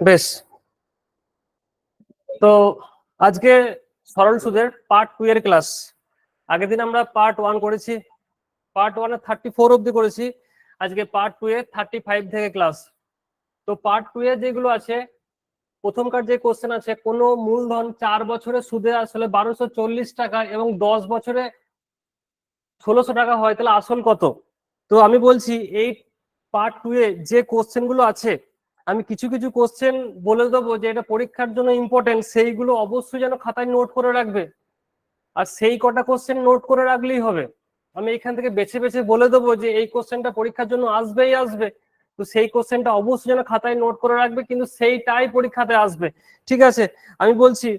বেশ, তো আজকে সরল সুদের পার্ট 2 এর ক্লাস। আগের দিন আমরা পার্ট 1 করেছি, পার্ট 1 এ 34 অবধি করেছি, আজকে পার্ট 2 এ 35 থেকে ক্লাস। তো পার্ট 2 এ যেগুলো আছে, প্রথমকার যে কোশ্চেন আছে, কোনো মূলধন 4 বছরে সুদে আসলে 1240 টাকা এবং 10 বছরে 1600 টাকা হয়, তাহলে আসল কত? তো আমি বলছি এই পার্ট 2 এ যে কোশ্চেন গুলো আছে, আমি কিছু কিছু কোশ্চেন বলে দেবো যে এটা পরীক্ষার জন্য ইম্পর্টেন্ট, সেইগুলো অবশ্যই যেন খাতায় নোট করে রাখবে। আর সেই কটা কোশ্চেন নোট করে রাখলেই হবে। আমি এখান থেকে বেছে বেছে বলে দেবো যে এই কোশ্চেনটা পরীক্ষার জন্য আসবেই আসবে, তো সেই কোশ্চেনটা অবশ্যই যেন খাতায় নোট করে রাখবে, কিন্তু সেইটাই পরীক্ষাতে আসবে। ঠিক আছে, আমি বলছি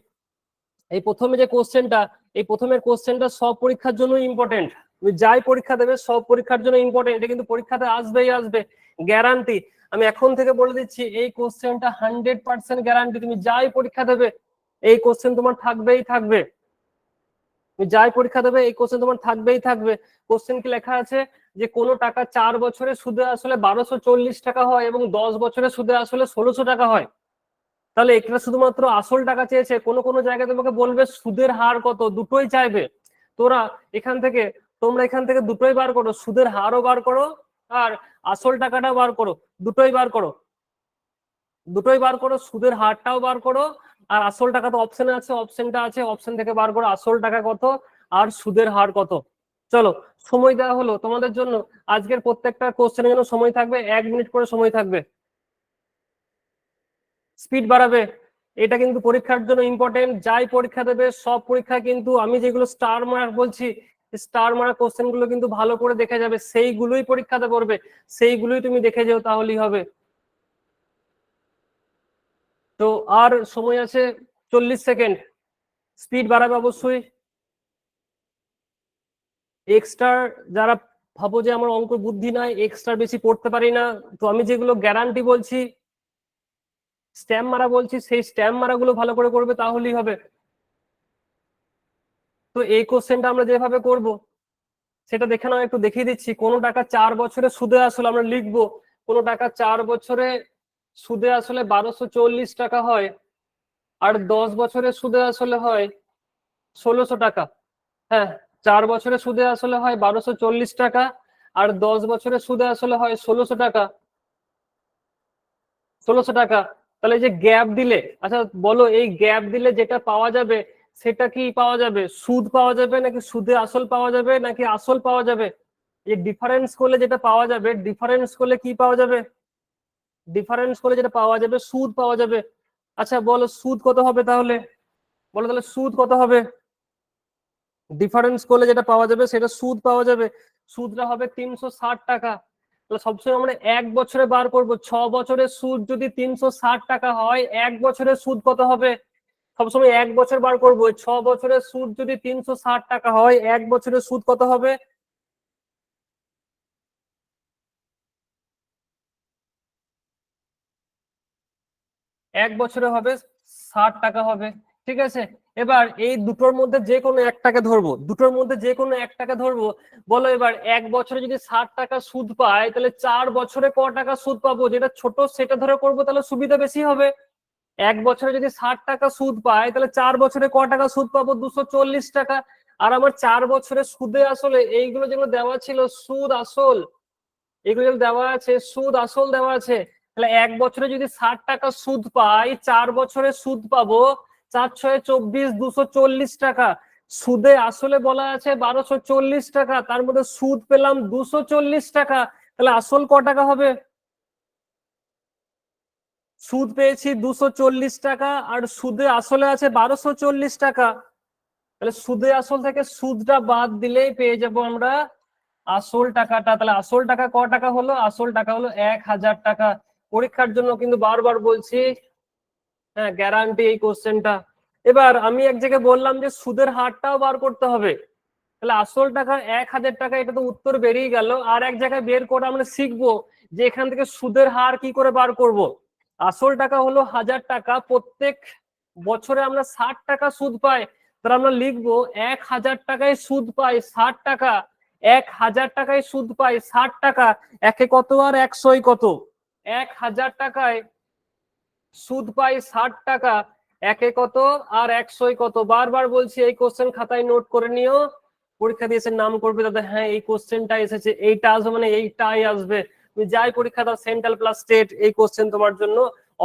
এই প্রথমে যে কোশ্চেনটা, এই প্রথমের কোশ্চেনটা সব পরীক্ষার জন্য ইম্পর্টেন্ট। তুমি যাই পরীক্ষা দেবে সব পরীক্ষার জন্য ইম্পর্টেন্ট, এটা কিন্তু পরীক্ষাতে আসবেই আসবে, গ্যারান্টি। আমি এখন থেকে বলে দিচ্ছি এই কোশ্চেনটা 100% গ্যারান্টি, তুমি যাই পরীক্ষা দেবে এই কোশ্চেন তোমার থাকবেই থাকবে। তুমি যাই পরীক্ষা দেবে এই কোশ্চেন তোমার থাকবেই থাকবে। কোশ্চেন কি লেখা আছে যে কোনো টাকা 4 বছরে সুদে আসলে 1240 টাকা হয় এবং 10 বছরে সুদে আসলে 1600 টাকা হয়। তাহলে এটা শুধুমাত্র আসল টাকা চেয়েছে, কোনো কোনো জায়গায় তোমাকে বলবে সুদের হার কত, দুটোই চাইবে। তোমরা এখান থেকে দুটোই বার করো, সুদের হারও বার করো আর আসল টাকাটাও বার করো, দুটোই বার করো, দুটোই বার করো, সুদের হারটাও বার করো আর আসল টাকা তো অপশনে আছে, অপশনটা আছে, অপশন থেকে বার করো আসল টাকা কত আর সুদের হার কত। চলো, সময় দেওয়া হলো তোমাদের জন্য, আজকের প্রত্যেকটা কোশ্চেনের জন্য সময় থাকবে 1 মিনিট করে সময় থাকবে। স্পিড বাড়াবে, এটা কিন্তু পরীক্ষার জন্য ইম্পর্টেন্ট। যাই পরীক্ষা দেবে সব পরীক্ষা কিন্তু আমি যেগুলো স্টার মার্ক বলছি, স্টার মার্ক কোশ্চেন গুলো কিন্তু ভালো করে দেখে যাবে, সেইগুলোই পরীক্ষাতে পড়বে, সেইগুলোই তুমি দেখে যাও, তাহলেই হবে। তো আর সময় আছে 40 সেকেন্ড, স্পিড বাড়াবে অবশ্যই। এক্সট্রা যারা ভাবো যে আমার অঙ্ক বুদ্ধি নাই, এক্সট্রা বেশি পড়তে পারি না, তো আমি যেগুলো গ্যারান্টি বলছি, স্ট্যাম্প মারা বলছি, সেই স্ট্যাম্প মারাগুলো ভালো করে করবে, তাহলেই হবে। তো এই কোশ্চেনটা আমরা যেভাবে করব সেটা দেখে নাও, একটু দেখিয়ে দিচ্ছি। কোনো টাকা 4 বছরে সুদে আসলে আমরা লিখবো, কোনো টাকা 4 বছরে সুদে আসলে 1240 টাকা হয় আর 10 বছরে সুদে আসলে হয় 1600 টাকা। হ্যাঁ, 4 বছরে সুদে আসলে হয় 1240 টাকা আর 10 বছরে সুদে আসলে হয় 1600 টাকা, 1600 টাকা। তাহলে এই যে গ্যাপ দিলে, আচ্ছা বলো, এই গ্যাপ দিলে যেটা পাওয়া যাবে সেটা কি পাওয়া যাবে? সুদ পাওয়া যাবে নাকি সুদে আসল পাওয়া যাবে নাকি আসল পাওয়া যাবে? এই ডিফারেন্স করলে যেটা পাওয়া যাবে, ডিফারেন্স করলে কি পাওয়া যাবে? ডিফারেন্স করলে যেটা পাওয়া যাবে সুদ পাওয়া যাবে। আচ্ছা বলো সুদ কত হবে তাহলে, বলো তাহলে সুদ কত হবে? ডিফারেন্স করলে যেটা পাওয়া যাবে সেটা সুদ পাওয়া যাবে, সুদটা হবে 360 টাকা। তাহলে সবসময় আমরা 1 বছরে বার করব, 6 বছরের সুদ যদি 360 টাকা হয়, 1 বছরের সুদ কত হবে? সবসময় 1 বছর বার করবো, 6 বছরের সুদ যদি 360 টাকা হয়, 1 বছরের সুদ কত হবে? এক বছরে হবে 60 টাকা হবে। ঠিক আছে, এবার এই দুটোর মধ্যে যে কোনো একটাকে ধরবো, দুটোর মধ্যে যে কোনো একটাকে ধরবো। বলো এবার 1 বছরে যদি 60 টাকা সুদ পায়, তাহলে 4 বছরে ক টাকা সুদ পাবো? যেটা ছোট সেটা ধরে করবো, তাহলে সুবিধা বেশি হবে। 1 বছরে যদি 60 টাকা সুদ পায়, তাহলে 4 বছরে ক টাকা সুদ পাবো? 240 টাকা। আর আমার 4 বছরে সুদে আসলে এইগুলো যেগুলো দেওয়া ছিল সুদ আসল, এগুলো যেগুলো দেওয়া আছে সুদ আসল দেওয়া আছে, তাহলে 1 বছরে যদি 60 টাকা সুদ পাই, 4 বছরে সুদ পাবো 4 6 24, 240 টাকা। সুদে আসলে বলা আছে 1240 টাকা, তার মধ্যে সুদ পেলাম 240 টাকা, তাহলে আসল ক টাকা হবে? সুদ পেয়েছি 240 টাকা আর সুদে আসলে আছে 1240 টাকা, তাহলে সুদে আসল থেকে সুদটা বাদ দিলেই পেয়ে যাব আমরা আসল টাকাটা। তাহলে আসল টাকা ক টাকা হলো? আসল টাকা হলো 1000 টাকা। পরীক্ষার জন্য কিন্তু বারবার বলছি, হ্যাঁ গ্যারান্টি এই কোশ্চেনটা। এবার আমি এক জায়গায় বললাম যে সুদের হারটাও বার করতে হবে, তাহলে আসল টাকা 1000 টাকা, এটা তো উত্তর বেরিয়ে গেল। আর এক জায়গায় বের করে আমরা শিখবো যে এখান থেকে সুদের হার কি করে বার করব। আসল টাকা হলো 1000 টাকা, প্রত্যেক বছরে আমরা 60 টাকা সুদ পাই, তাহলে আমরা লিখবো 1000 টাকায় সুদ পাই 60 টাকা, 1000 টাকায় সুদ পাই 60 টাকা, একে কত আর 100 কত? 1000 টাকায় সুদ পাই 60 টাকা, একে কত আর 100 কত। বারবার বলছি এই কোশ্চেন খাতায় নোট করে নিও, পরীক্ষা দিয়েছে নাম করবে তাদের, হ্যাঁ এই কোশ্চেনটা এসেছে, এইটা আসবে মানে এইটাই আসবে। তুমি যাই পরীক্ষা দাও, সেন্ট্রাল প্লাস স্টেট, এই কোশ্চেন তোমার জন্য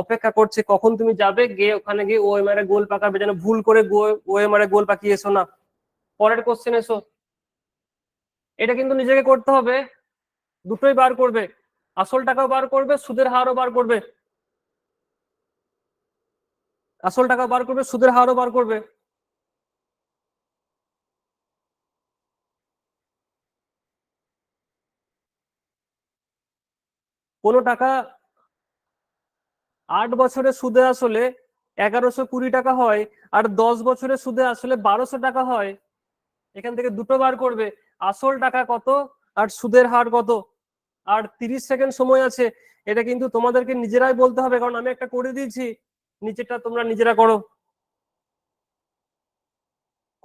অপেক্ষা করছে, কখন তুমি যাবে গিয়ে ওখানে গিয়ে ওএমআর এ গোল পাকাবে, যেন ভুল করে ওএমআর এ গোল পাকিয়ে এসো না। পরের কোশ্চেন এসো। এটা কিন্তু নিজেকে করতে হবে, দুটোই বার করবে, আসল টাকাও বার করবে, সুদের হারও বার করবে। আসল টাকা বার করবে, সুদের হারও বার করবে। কোনো টাকা 8 বছরে সুদে আসলে 1120 টাকা হয়, আর 10 বছরে সুদে আসলে 1200 টাকা হয়। এখান থেকে দুটো বার করবে, আসল টাকা কত আর সুদের হার কত। আর 30 সেকেন্ড সময় আছে, এটা কিন্তু তোমাদেরকে নিজেরাই বলতে হবে, কারণ আমি একটা করে দিয়েছি, নিচেটা তোমরা নিজেরা করো।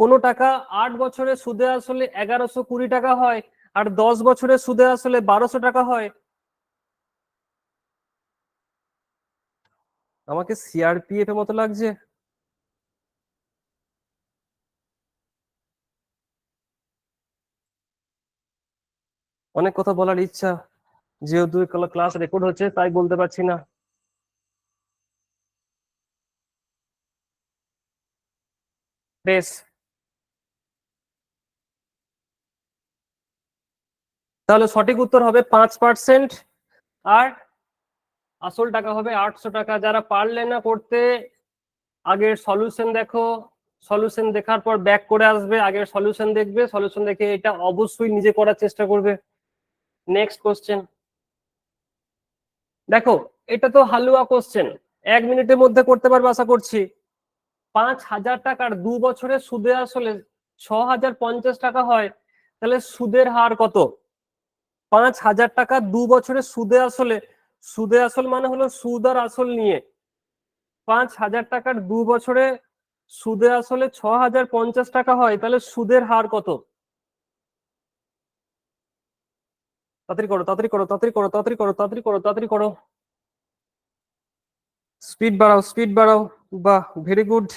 কোনো টাকা 8 বছরে সুদে আসলে 1120 টাকা হয়, আর 10 বছরে সুদে আসলে 1200 টাকা হয়। আমাকে সিআরপিএফ এর মতো লাগছে। অনেক কথা বলার ইচ্ছা, যেহেতু ক্লাস রেকর্ড হচ্ছে তাই বলতে পারছি না। বেশ, তাহলে সঠিক উত্তর হবে 5%, আর আসল টাকা হবে 800 টাকা। যারা পারলে না করতে, আগের সলিউশন দেখো, সলিউশন দেখার পর ব্যাক করে আসবে, আগের সলিউশন দেখবে, সলিউশন দেখে এটা অবশ্যই নিজে করার চেষ্টা করবে। নেক্সট কোশ্চেন দেখো, এটা তো হালুয়া কোশ্চেন, 1 মিনিটের মধ্যে করতে পারবে আশা করছি। 5,000 টাকার 2 বছরে সুদে আসলে 6,050 টাকা হয়, তাহলে সুদের হার কত? 5,000 টাকা 2 বছরে সুদে আসলে, সুদে আসল মানে হলো সুদ আর আসল নিয়ে, 5,000 টাকার 2 বছরে সুদে আসলে 6,050 টাকা হয়, তাহলে সুদের হার কত? তাড়াতাড়ি করো, তাড়াতাড়ি করো, তাড়াতাড়ি করো, তাড়াতাড়ি করো, তাড়াতাড়ি করো, তাড়াতাড়ি করো, স্পিড বাড়াও, স্পিড বাড়াও। বাহ, ভেরি গুড।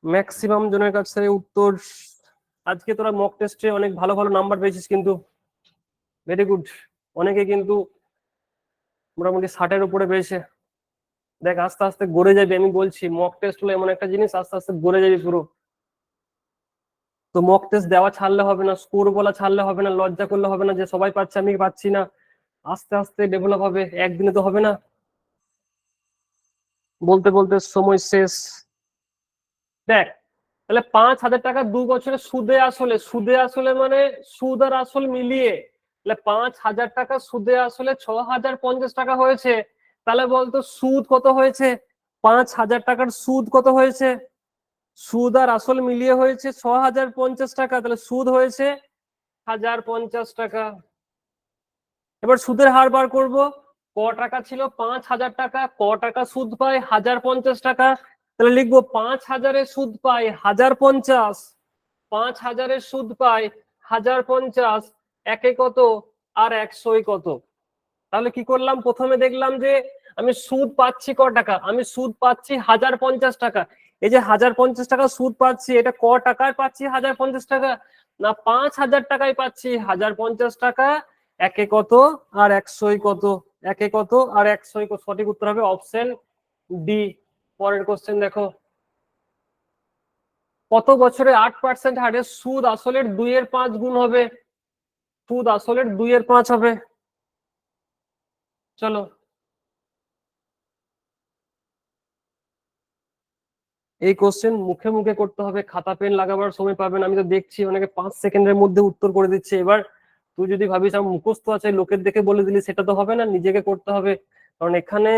ম্যাক্সিমাম জনের কাছে উত্তর। আজকে তোরা মক টেস্টে অনেক ভালো ভালো নাম্বার পেয়েছিস কিন্তু, ভেরি গুড। অনেকে কিন্তু মোটামুটি 60-এর উপরে পেয়েছে। দেখ আস্তে আস্তে গড়ে যাবে, আমি বলছি মক টেস্ট হলো এমন একটা জিনিস, আস্তে আস্তে গড়ে যাবে পুরো। তো মক টেস্ট দেওয়া ছাড়লে হবে না, স্কোর বলা ছাড়লে হবে না, লজ্জা করলে হবে না যে সবাই পাচ্ছে আমি পাচ্ছি না। আস্তে আস্তে ডেভেলপ হবে, একদিনে তো হবে না। বলতে বলতে সময় শেষ। দেখ, তাহলে 5,000 টাকা 2 বছরে সুদে আসলে, সুদে আসলে মানে সুদ আর আসল মিলিয়ে, তাহলে 5,000 টাকা সুদে আসলে 6,050 টাকা হয়েছে। তাহলে বলতো সুদ কত হয়েছে? 5,000 টাকার সুদ কত হয়েছে? সুদ আর আসল মিলিয়ে হয়েছে 6,050 টাকা, তাহলে সুদ হয়েছে 1,050 টাকা। এবার সুদের হার বার করব। ক টাকা ছিল? 5,000 টাকা। ক টাকা সুদ পায়? 1,050 টাকা। তাহলে লিখবো 5,000-এর সুদ পায় 1,050, 5,000-এর সুদ পায় 1,050, একে কত আর 100 কত। তাহলে কি করলাম, প্রথমে দেখলাম যে আমি সুদ পাচ্ছি ক টাকা, আমি সুদ পাচ্ছি 1,050 টাকা। এই যে 1,050 টাকা সুদ পাচ্ছি, এটা ক টাকায় পাচ্ছি 1,050 টাকা? না, 5,000 টাকায় পাচ্ছি 1,050 টাকা, একে কত আর 100 কত, একে কত আর 100 কত। সঠিক উত্তর হবে অপশন ডি। পরের কোশ্চেন দেখো, কত বছরে 8% হারে সুদ আসলের 2-এর 5 গুণ হবে? সুদ আসলের 2-এর 5 হবে। চলো, এই কোশ্চেন মুখে মুখে করতে হবে, খাতা পেন লাগাবার সময় পাবেন। আমি তো দেখছি অনেকে 5 সেকেন্ডের মধ্যে উত্তর করে দিচ্ছে। এবার তুই যদি ভাবিস আমার মুখস্থ আছে, লোকের দেখে বলে দিলি, সেটা তো হবে না, নিজেকে করতে হবে। কারণ এখানে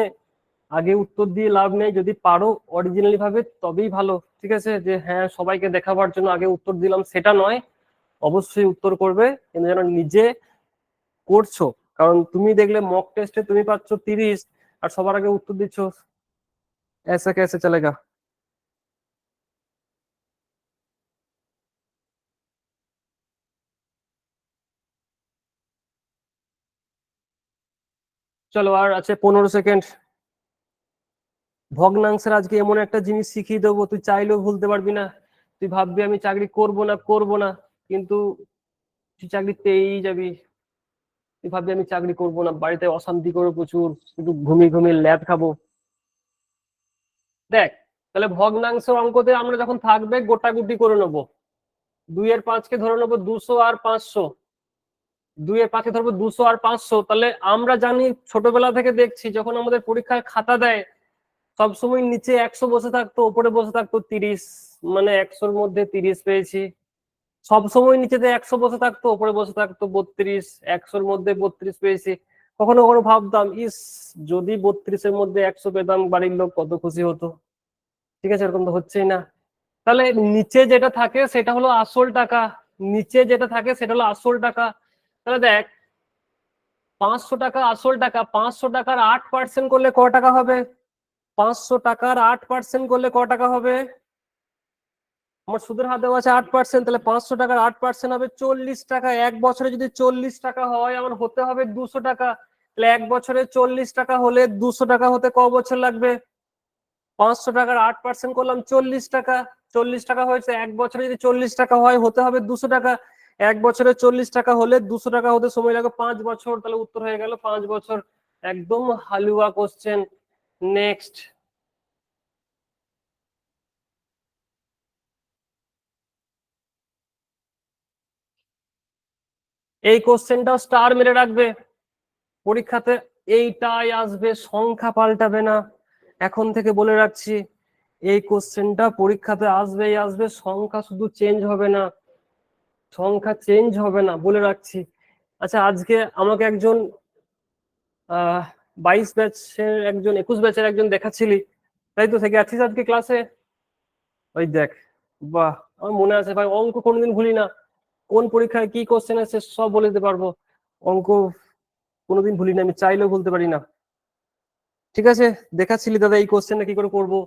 আগে উত্তর দিয়ে লাভ নেই, যদি পারো অরিজিনালি ভাবে তবেই ভালো। ঠিক আছে, যে হ্যাঁ সবাইকে দেখাবার জন্য আগে উত্তর দিলাম সেটা নয়, অবশ্যই উত্তর করবে, কিন্তু যেন নিজে করছো। কারণ তুমি দেখলে মক টেস্টে তুমি পাচ্ছ 30, আর সবার আগে উত্তর দিচ্ছ, ऐसा कैसे चलेगा। চলো, আর আছে 15 সেকেন্ড। ভগ্নাংশের আজকে এমন একটা জিনিস শিখিয়ে দেবো, তুই চাইলেও ভুলতে পারবি না। তুই ভাববি আমি চাকরি করব না, কিন্তু তুই চাকরি পেয়েই যাবি। তুই ভাববি আমি চাকরি করব না, বাড়িতে অশান্তি করবো প্রচুর, শুধু ঘুমিয়ে ঘুমিয়ে ল্যাদ খাবো। দেখ, তাহলে ভগ্নাংশ অঙ্কতে আমরা যখন থাকবে গোটাগুটি করে নেবো। 2 এর 5কে ধরে নেবো 200 আর 500, 2 এর 5কে ধরবো 200 আর 500। তাহলে আমরা জানি, ছোটবেলা থেকে দেখছি, যখন আমাদের পরীক্ষায় খাতা দেয় সবসময় নিচে 100 বসে থাকতো, উপরে বসে থাকতো 30, মানে 100-র মধ্যে 30 পেয়েছি। সবসময় নিচেতে 100 বসে থাকতো, উপরে বসে থাকতো 32, 100-র মধ্যে 32 পেয়েছি। কখনো কখনো ভাবতাম, ইস, যদি 32-এর মধ্যে 100 পেতাম, বাড়ির লোক কত খুশি হতো। ঠিক আছে, এরকম তো হচ্ছেই না। তাহলে নিচে যেটা থাকে সেটা হলো আসল টাকা, নিচে যেটা থাকে সেটা হলো আসল টাকা। তাহলে দেখ, 500 টাকা আসল টাকা, 500 টাকার 8% করলে ক টাকা হবে? 500 টাকার 8% করলে ক টাকা হবে? আমার সুদের হার দেওয়া আছে 8%, তাহলে 500 টাকার 8% হবে 40 টাকা। 1 বছরে যদি 40 টাকা হয়, আমার হতে হবে 200 টাকা। তাহলে 1 বছরে 40 টাকা হলে 200 টাকা হতে ক বছর লাগবে? 500 টাকার 8% করলাম 40 টাকা, 40 টাকা হয়েছে। 1 বছরে যদি 40 টাকা হয়, হতে হবে 200 টাকা। 1 বছরে 40 টাকা হলে 200 টাকা হতে সময় লাগবে 5 বছর। তাহলে উত্তর হয়ে গেল 5 বছর। একদম হালুয়া কোশ্চেন। নেক্সট। এই কোশ্চেনটাও স্টার মেরে রাখবে, পরীক্ষাতে এইটাই আসবে, সংখ্যা পাল্টাবে না, এখন থেকে বলে রাখছি। এই কোশ্চেনটা পরীক্ষাতে আসবেই আসবে, সংখ্যা শুধু চেঞ্জ হবে না, সংখ্যা চেঞ্জ হবে না, বলে রাখছি। আচ্ছা, আজকে আমাকে একজন 22 ব্যাচের একজন, 21 ব্যাচের একজন দেখাচ্ছিলি, তাই তো? থেকে আছিস আজকে ক্লাসে? ওই দেখ, বাহ, আমার মনে আছে ভাই, অঙ্ক কোনোদিন ভুলি না। কোন পরীক্ষায় কি কোশ্চেন আছে সব বলে দিতে পারবো। অঙ্ক কোনোদিন ভুলি না, আমি চাইলেও ভুলতে পারি না। ঠিক আছে, দেখাচ্ছিলি দাদা এই কোশ্চেনটা কি করে করবো।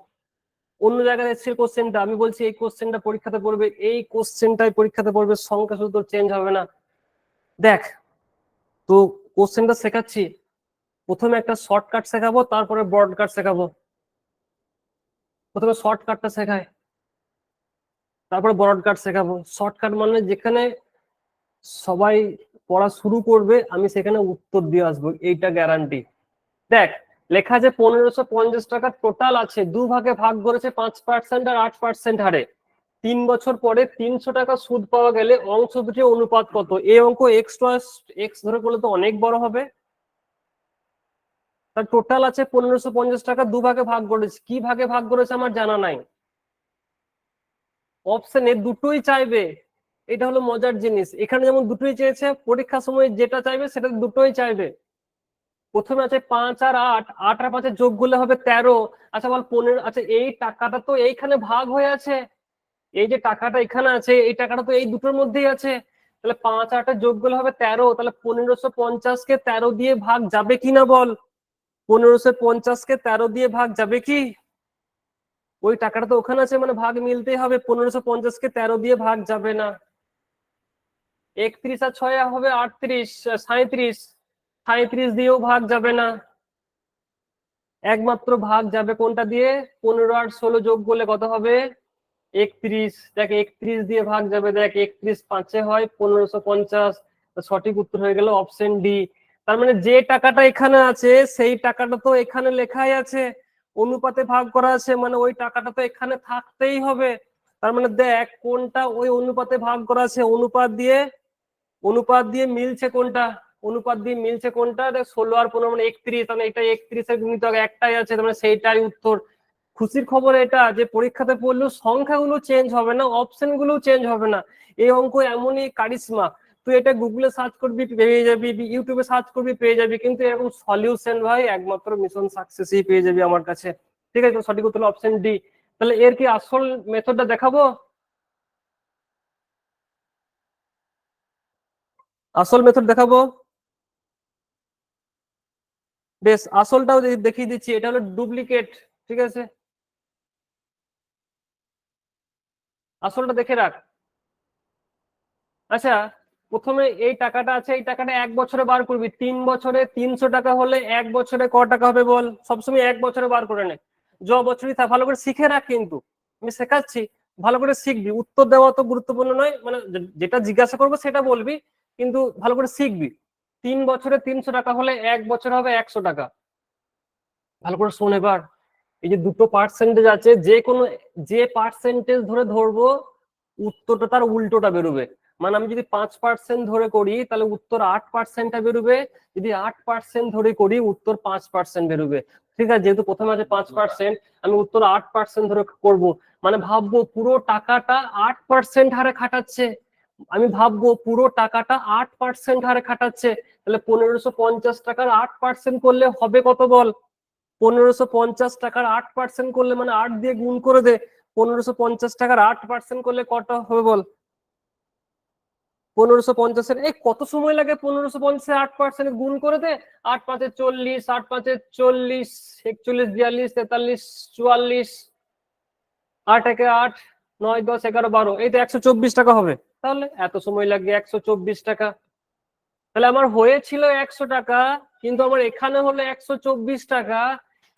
অন্য জায়গায় এসেছে কোশ্চেনটা, আমি বলছি এই কোশ্চেনটা পরীক্ষাতে পড়বে, এই কোশ্চেনটাই পরীক্ষাতে পড়বে, সংখ্যা শুধু তোর চেঞ্জ হবে না। দেখ, তো কোশ্চেনটা শেখাচ্ছি, প্রথমে একটা শর্টকাট শেখাবো, তারপরে ব্রডকাট শেখাবো। প্রথমে শর্টকাটটা শেখায়, তারপরে ব্রডকাট শেখাবো। শর্টকাট মানে যেখানে সবাই পড়া শুরু করবে, আমি সেখানে উত্তর দিয়ে আসবো, এইটা গ্যারান্টি। দেখ, লেখা আছে 1550 টাকা টোটাল আছে, দুভাগে ভাগ করেছে 5% আর 8% হারে। 3 বছর পরে 300 টাকা সুদ পাওয়া গেলে অংশ দুটি অনুপাত কত? এই অঙ্ক এক্স প্লাস এক্স ধরে করলে তো অনেক বড় হবে। তার টোটাল আছে 1550 টাকা, দুভাগে ভাগ করেছে, কি ভাগে ভাগ করেছে আমার জানা নাই। অপশনে দুটোই চাইবে, এটা হলো মজার জিনিস। এখানে যেমন দুটোই চেয়েছে, পরীক্ষার সময় যেটা চাইবে সেটা দুটোই চাইবে। প্রথমে আছে 5 আর 8, 8 আর 5 যোগ করলে হবে 13। আচ্ছা বল 15, আচ্ছা এই টাকাটা তো এইখানে ভাগ হয়ে আছে, এই যে টাকাটা এখানে আছে, এই টাকাটা তো এই দুটোর মধ্যেই আছে। তাহলে 5 আর 8 যোগ করলে হবে 13। তাহলে 1550-কে 13 দিয়ে ভাগ যাবে কি না বল? 1550-কে 13 দিয়ে ভাগ যাবে কি? ওই টাকাটা তো ওখানে আছে, মানে ভাগ মিলতেই হবে, 1550-কে 13 দিয়ে ভাগ যাবে না। 31 আর 6 হবে 38, 37, 37 দিয়েও ভাগ যাবে না। একমাত্র ভাগ যাবে কোনটা দিয়ে? 15 আর 16 যোগ করলে কত হবে? 31। দেখ, 31 দিয়ে ভাগ যাবে, দেখ 31 5-এ হয় 1550। সঠিক উত্তর হয়ে গেল অপশন ডি। তার মানে যে টাকাটা এখানে আছে সেই টাকাটা তো এখানে লেখাই আছে, অনুপাতে ভাগ করা আছে, মানে ওই টাকাটা তো এখানে থাকতেই হবে। তার মানে দেখ কোনটা ওই অনুপাতে ভাগ করা আছে, অনুপাত দিয়ে মিলছে কোনটা? অনুপাত দিয়ে মিলছে কোনটা? দেখ 16 আর 15 মানে 31, মানে এটা 31-এর গুণিতক একটাই আছে, মানে সেইটাই উত্তর। খুশির খবর এটা যে পরীক্ষাতে পড়লেও সংখ্যাগুলো চেঞ্জ হবে না, অপশন গুলো চেঞ্জ হবে না। এই অঙ্ক এমনই কারিশমা, তুই এটা গুগলে সার্চ করবি পেয়ে যাবি, ইউটিউবে সার্চ করবি পেয়ে যাবি, কিন্তু এরকম সলিউশন ভাই একমাত্র মিশন সাকসেসই পেয়ে যাবি আমার কাছে। ঠিক আছে, তো সঠিক উত্তর অপশন ডি। তাহলে এর কি আসল মেথডটা দেখাবো? আসল মেথড দেখাবো। বেশ, আসলটাও দেখিয়ে দিচ্ছি, এটা হলো ডুপ্লিকেট। ঠিক আছে, আসলটা দেখে রাখ। আচ্ছা, প্রথমে এই টাকাটা আছে, এই টাকাটা 1 বছরে বার করবি, 3 বছরে 300 টাকা হলে 1 বছরে ক টাকা হবে বল? সবসময় 1 বছরে বার করে নে। বছরই থাক, ভালো করে শিখে রাখ, কিন্তু আমি শেখাচ্ছি, ভালো করে শিখবি। উত্তর দেওয়া তো গুরুত্বপূর্ণ নয়, মানে যেটা জিজ্ঞাসা করবো সেটা বলবি, কিন্তু ভালো করে শিখবি। 3 বছরে 300 টাকা হলে 1 বছর হবে 100 টাকা। ভালো করে শোন এবার। এই যে দুটো পার্সেন্টেজ আছে, যে কোনো যে পার্সেন্টেজ ধরে ধরবো উত্তরটা তার উল্টোটা বেরোবে। মানে আমি যদি 5% ধরে করি তাহলে উত্তর 8%টা বেরোবে, যদি 8% ধরে করি উত্তর 5% বেরোবে। ঠিক আছে, যেহেতু প্রথমে আছে 5%, আমি উত্তর 8% ধরে করব। মানে ভাববো পুরো টাকাটা 8% হারে খাটাচ্ছে, আমি ভাববো পুরো টাকাটা 8% হারে খাটাচ্ছে। তাহলে 1550 টাকার 8% করলে হবে কত বল? 1550 টাকার 8% করলে মানে 8 দিয়ে গুণ করে দে। 1550 টাকার 8% করলে কত হবে বল? 1550-এর এই কত সময় লাগে? 1550-8% গুণ করে দে। 8×5=40, 8×5=40, 41, 42, 43, 44, 8×1=8, 9, 10, 11, 12, এই তো 124 টাকা হবে। তাহলে এত সময় লাগে 124 টাকা। তাহলে আমার হয়েছিল 100 টাকা, কিন্তু আমার এখানে হলো 124 টাকা।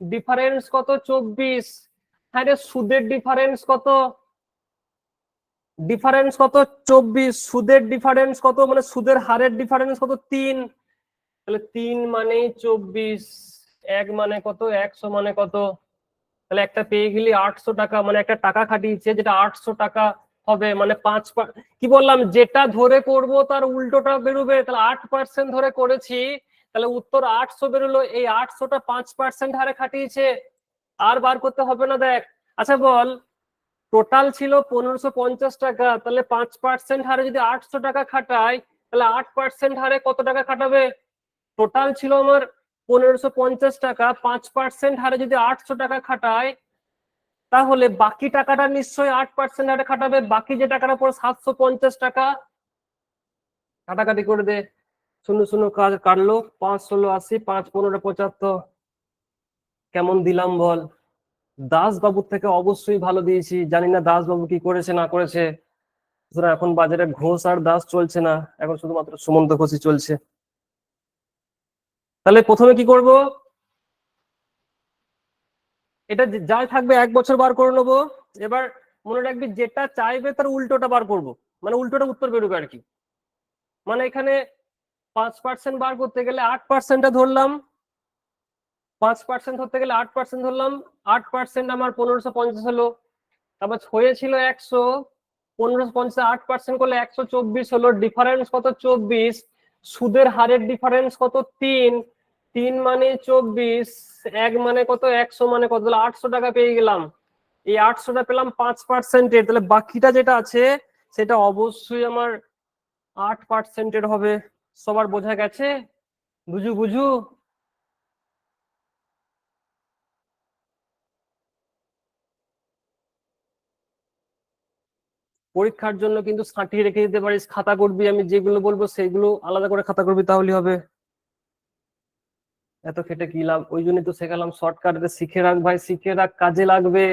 ডিফারেন্স কত? 24। হ্যাঁ রে, সুদের ডিফারেন্স কত? ডিফারেন্স কত? 24। সুদের ডিফারেন্স কত, মানে সুদের হারের ডিফারেন্স কত? 3। তাহলে 3 মানে 24, 1 মানে কত, 100 মানে কত? তাহলে একটা পেয়ে গেলি 800 টাকা, মানে একটা টাকা খাটিয়েছে যেটা 800 টাকা হবে। মানে কি বললাম, যেটা ধরে করব তার উল্টোটা বেরোবে। তাহলে 8% ধরে করেছি, তাহলে উত্তর 800 বেরোলো। এই 800টা 5% হারে খাটিয়েছে, আর বার করতে হবে না। দেখ, আচ্ছা বল, টোটাল ছিল 1550 টাকা, তাহলে 5% হারে যদি 800 টাকা খাটাই, তাহলে 8% হারে কত টাকা খাটাবে? টোটাল ছিল আমার 1550 টাকা, 5% হারে যদি 800 টাকা খাটায়, তাহলে বাকি টাকাটা নিশ্চয়ই 8% হারে খাটাবে। বাকি যে টাকাটা পড়ে 750 টাকা, কাটাকাটি করে দে। শূন্য শূন্য কাজ কাটলো, 5×16=80, 5×15=75। কেমন দিলাম বল? দাস বাবুর থেকে অবশ্যই ভালো দিয়েছি, জানি না দাস বাবু কি করেছে না করেছে। এখন বাজারে ঘোষ আর দাস চলছে না, এখন শুধুমাত্র সুমন্ত ঘোষই চলছে। তাহলে প্রথমে কি করব? এটা যাই থাকবে 1 বছর বার করে নেবো। এবার মনে রাখবি, যেটা চাইবে তার উল্টোটা বার করব, মানে উল্টোটা উত্তর বেরোবে আর কি। মানে এখানে 5% বার করতে গেলে 8%টা ধরলাম, 5% ধরতে গেলে 8% ধরলাম। 8% আমার 1550 হলো। তারপর হয়েছিল 100, 1550 8% করলে 124 হলো। ডিফারেন্স কত? 24। সুদের হারের ডিফারেন্স কত? 3। 3 মানে 24, 1 মানে কত, 100 মানে কত? তাহলে 800 টাকা পেয়ে গেলাম। এই 800টা পেলাম 5%-এর, তাহলে বাকিটা যেটা আছে সেটা অবশ্যই আমার 8%-এর হবে। সবার বোঝা গেছে? বুঝু বুঝু। পরীক্ষার জন্য কিন্তু সাঁটিয়ে রেখে দিতে পারিস, খাতা করবি, আমি যেগুলো বলবো সেগুলো আলাদা করে খাতা করবি, তাহলে হবে। এত খেটে কি লাভ? ওই জন্যই তো শেখালাম শর্টকাট। শিখে রাখ ভাই, শিখে রাখ, কাজে লাগবে।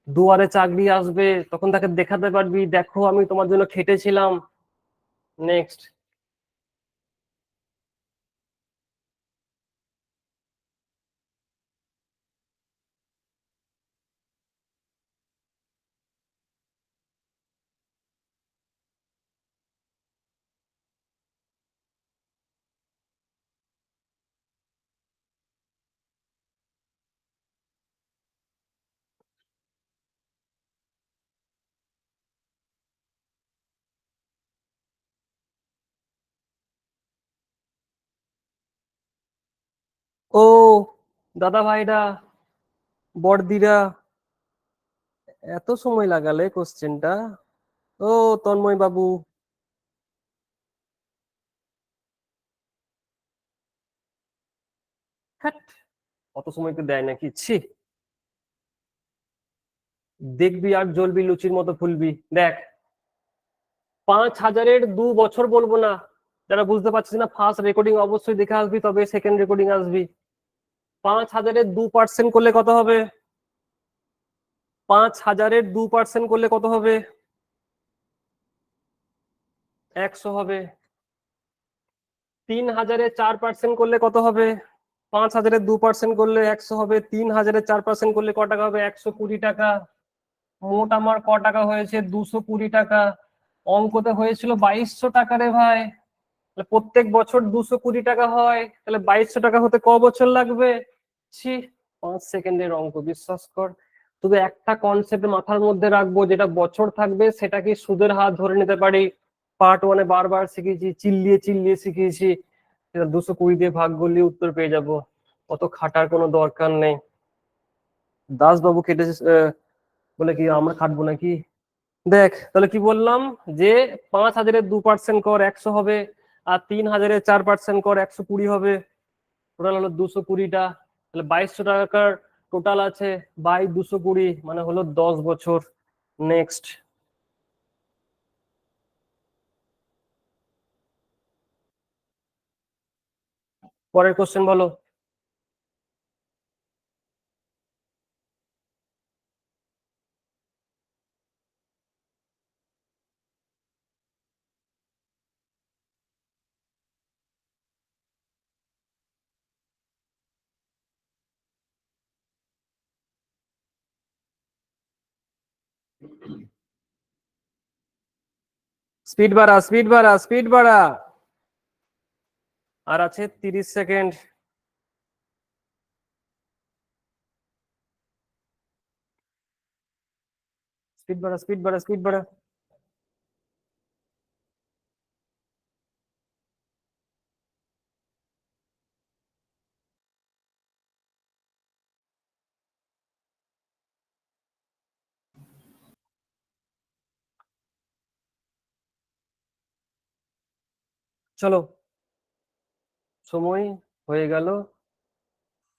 দুয়ারে চাকরি আসবে, তখন তাকে দেখাতে পারবি, দেখো আমি তোমার জন্য খেটেছিলাম। নেক্সট। ও দাদা ভাইরা, বড়দিরা, এত সময় লাগালে কোশ্চেনটা? ও তন্ময় বাবু, হ্যাট, অত সময় তো দেয় নাকি, ছি। দেখবি আর জ্বলবি, লুচির মতো ফুলবি। দেখ, 5000-এর 2 বছর বলবো না। যারা বুঝতে পারছিস না, ফার্স্ট রেকর্ডিং অবশ্যই দেখে আসবি, তবে সেকেন্ড রেকর্ডিং আসবি। 5000-এর 2% করলে কত হবে? 5000-এর 2% করলে কত হবে? 100 হবে। 3000-এর 4% করলে কত হবে? 5,000-এ 2% করলে 100 হবে, 3,000-এ 4% করলে ক টাকা হবে? 120 টাকা। মোট আমার ক টাকা হয়েছে? 220 টাকা। অঙ্কতে হয়েছিল 2200 টাকা রে ভাই। প্রত্যেক বছর 220 টাকা হয়, তাহলে 2200 টাকা হতে ক বছর লাগবে? 5 সেকেন্ডের অঙ্ক, বিশ্বাস কর। শুধু একটা কনসেপ্ট মাথার মধ্যে রাখবো, যেটা বছর থাকবে সেটা কি সুদের হার ধরে নিতে পারি। পার্ট 1-এ বারবার শিখেছি, চিল্লিয়ে চিল্লিয়ে শিখিয়েছি। 220 দিয়ে ভাগ করলে উত্তর পেয়ে যাব, অত খাটার কোনো দরকার নেই। দাস বাবু কেটেছে বলে কি আমরা খাটবো নাকি? দেখ তাহলে কি বললাম, যে 5,000-এ 2% কর 100 হবে, আর 3,000-এ 4% কর 120 হবে। টোটাল হলো 220টা। তাহলে 2200 টাকার টোটাল আছে, বাই 220 মানে হলো 10 বছর। নেক্সট, পরের কোশ্চেন বলো। স্পিড বাড়া, স্পিড বাড়া, স্পিড বাড়া। আর আছে 30 সেকেন্ড। স্পিড বাড়া, স্পিড বাড়া, স্পিড বাড়া। চলো, সময় হয়ে গেল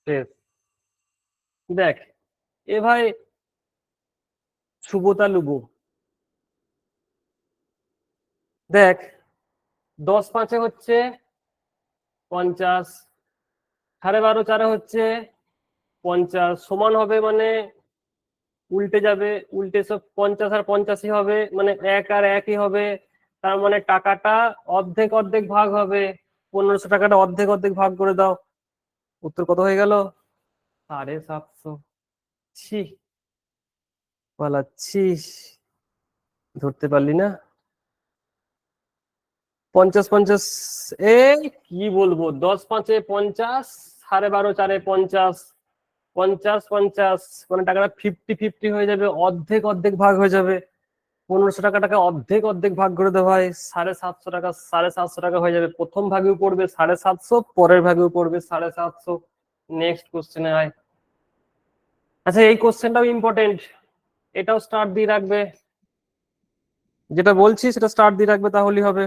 শেষ। দেখ এ ভাই, শুভতা লুবু, দেখ 10 5-এ হচ্ছে 50, 12.5 4-এ হচ্ছে 50, সমান হবে মানে উল্টে যাবে, উল্টে সব 50 আর 85 হবে, মানে 1 আর 1-ই হবে। তার মানে টাকাটা অর্ধেক অর্ধেক ভাগ হবে। 1500 টাকাটা অর্ধেক অর্ধেক ভাগ করে দাও, উত্তর কত হয়ে গেল? 750। ছি, পালাচ্ছিস, ধরতে পারলি না। 50 50, এই কি বলবো, 10 5-এ 50, 12.5 4-এ 50, 50 50, মানে টাকাটা 50 50 হয়ে যাবে, অর্ধেক অর্ধেক ভাগ হয়ে যাবে। 1500 টাকাটাকে অর্ধেক অর্ধেক ভাগ করে দেওয়া হয়, 750 টাকা, 750 টাকা হয়ে যাবে। প্রথম ভাগেও পড়বে 750, পরের ভাগেও পড়বে 750। নেক্সট কোশ্চেনে আয়। আচ্ছা এই কোশ্চেনটাও ইম্পর্টেন্ট, এটাও স্টার্ট দিয়ে রাখবে, যেটা বলছি সেটা স্টার্ট দিয়ে রাখবে, তাহলেই হবে।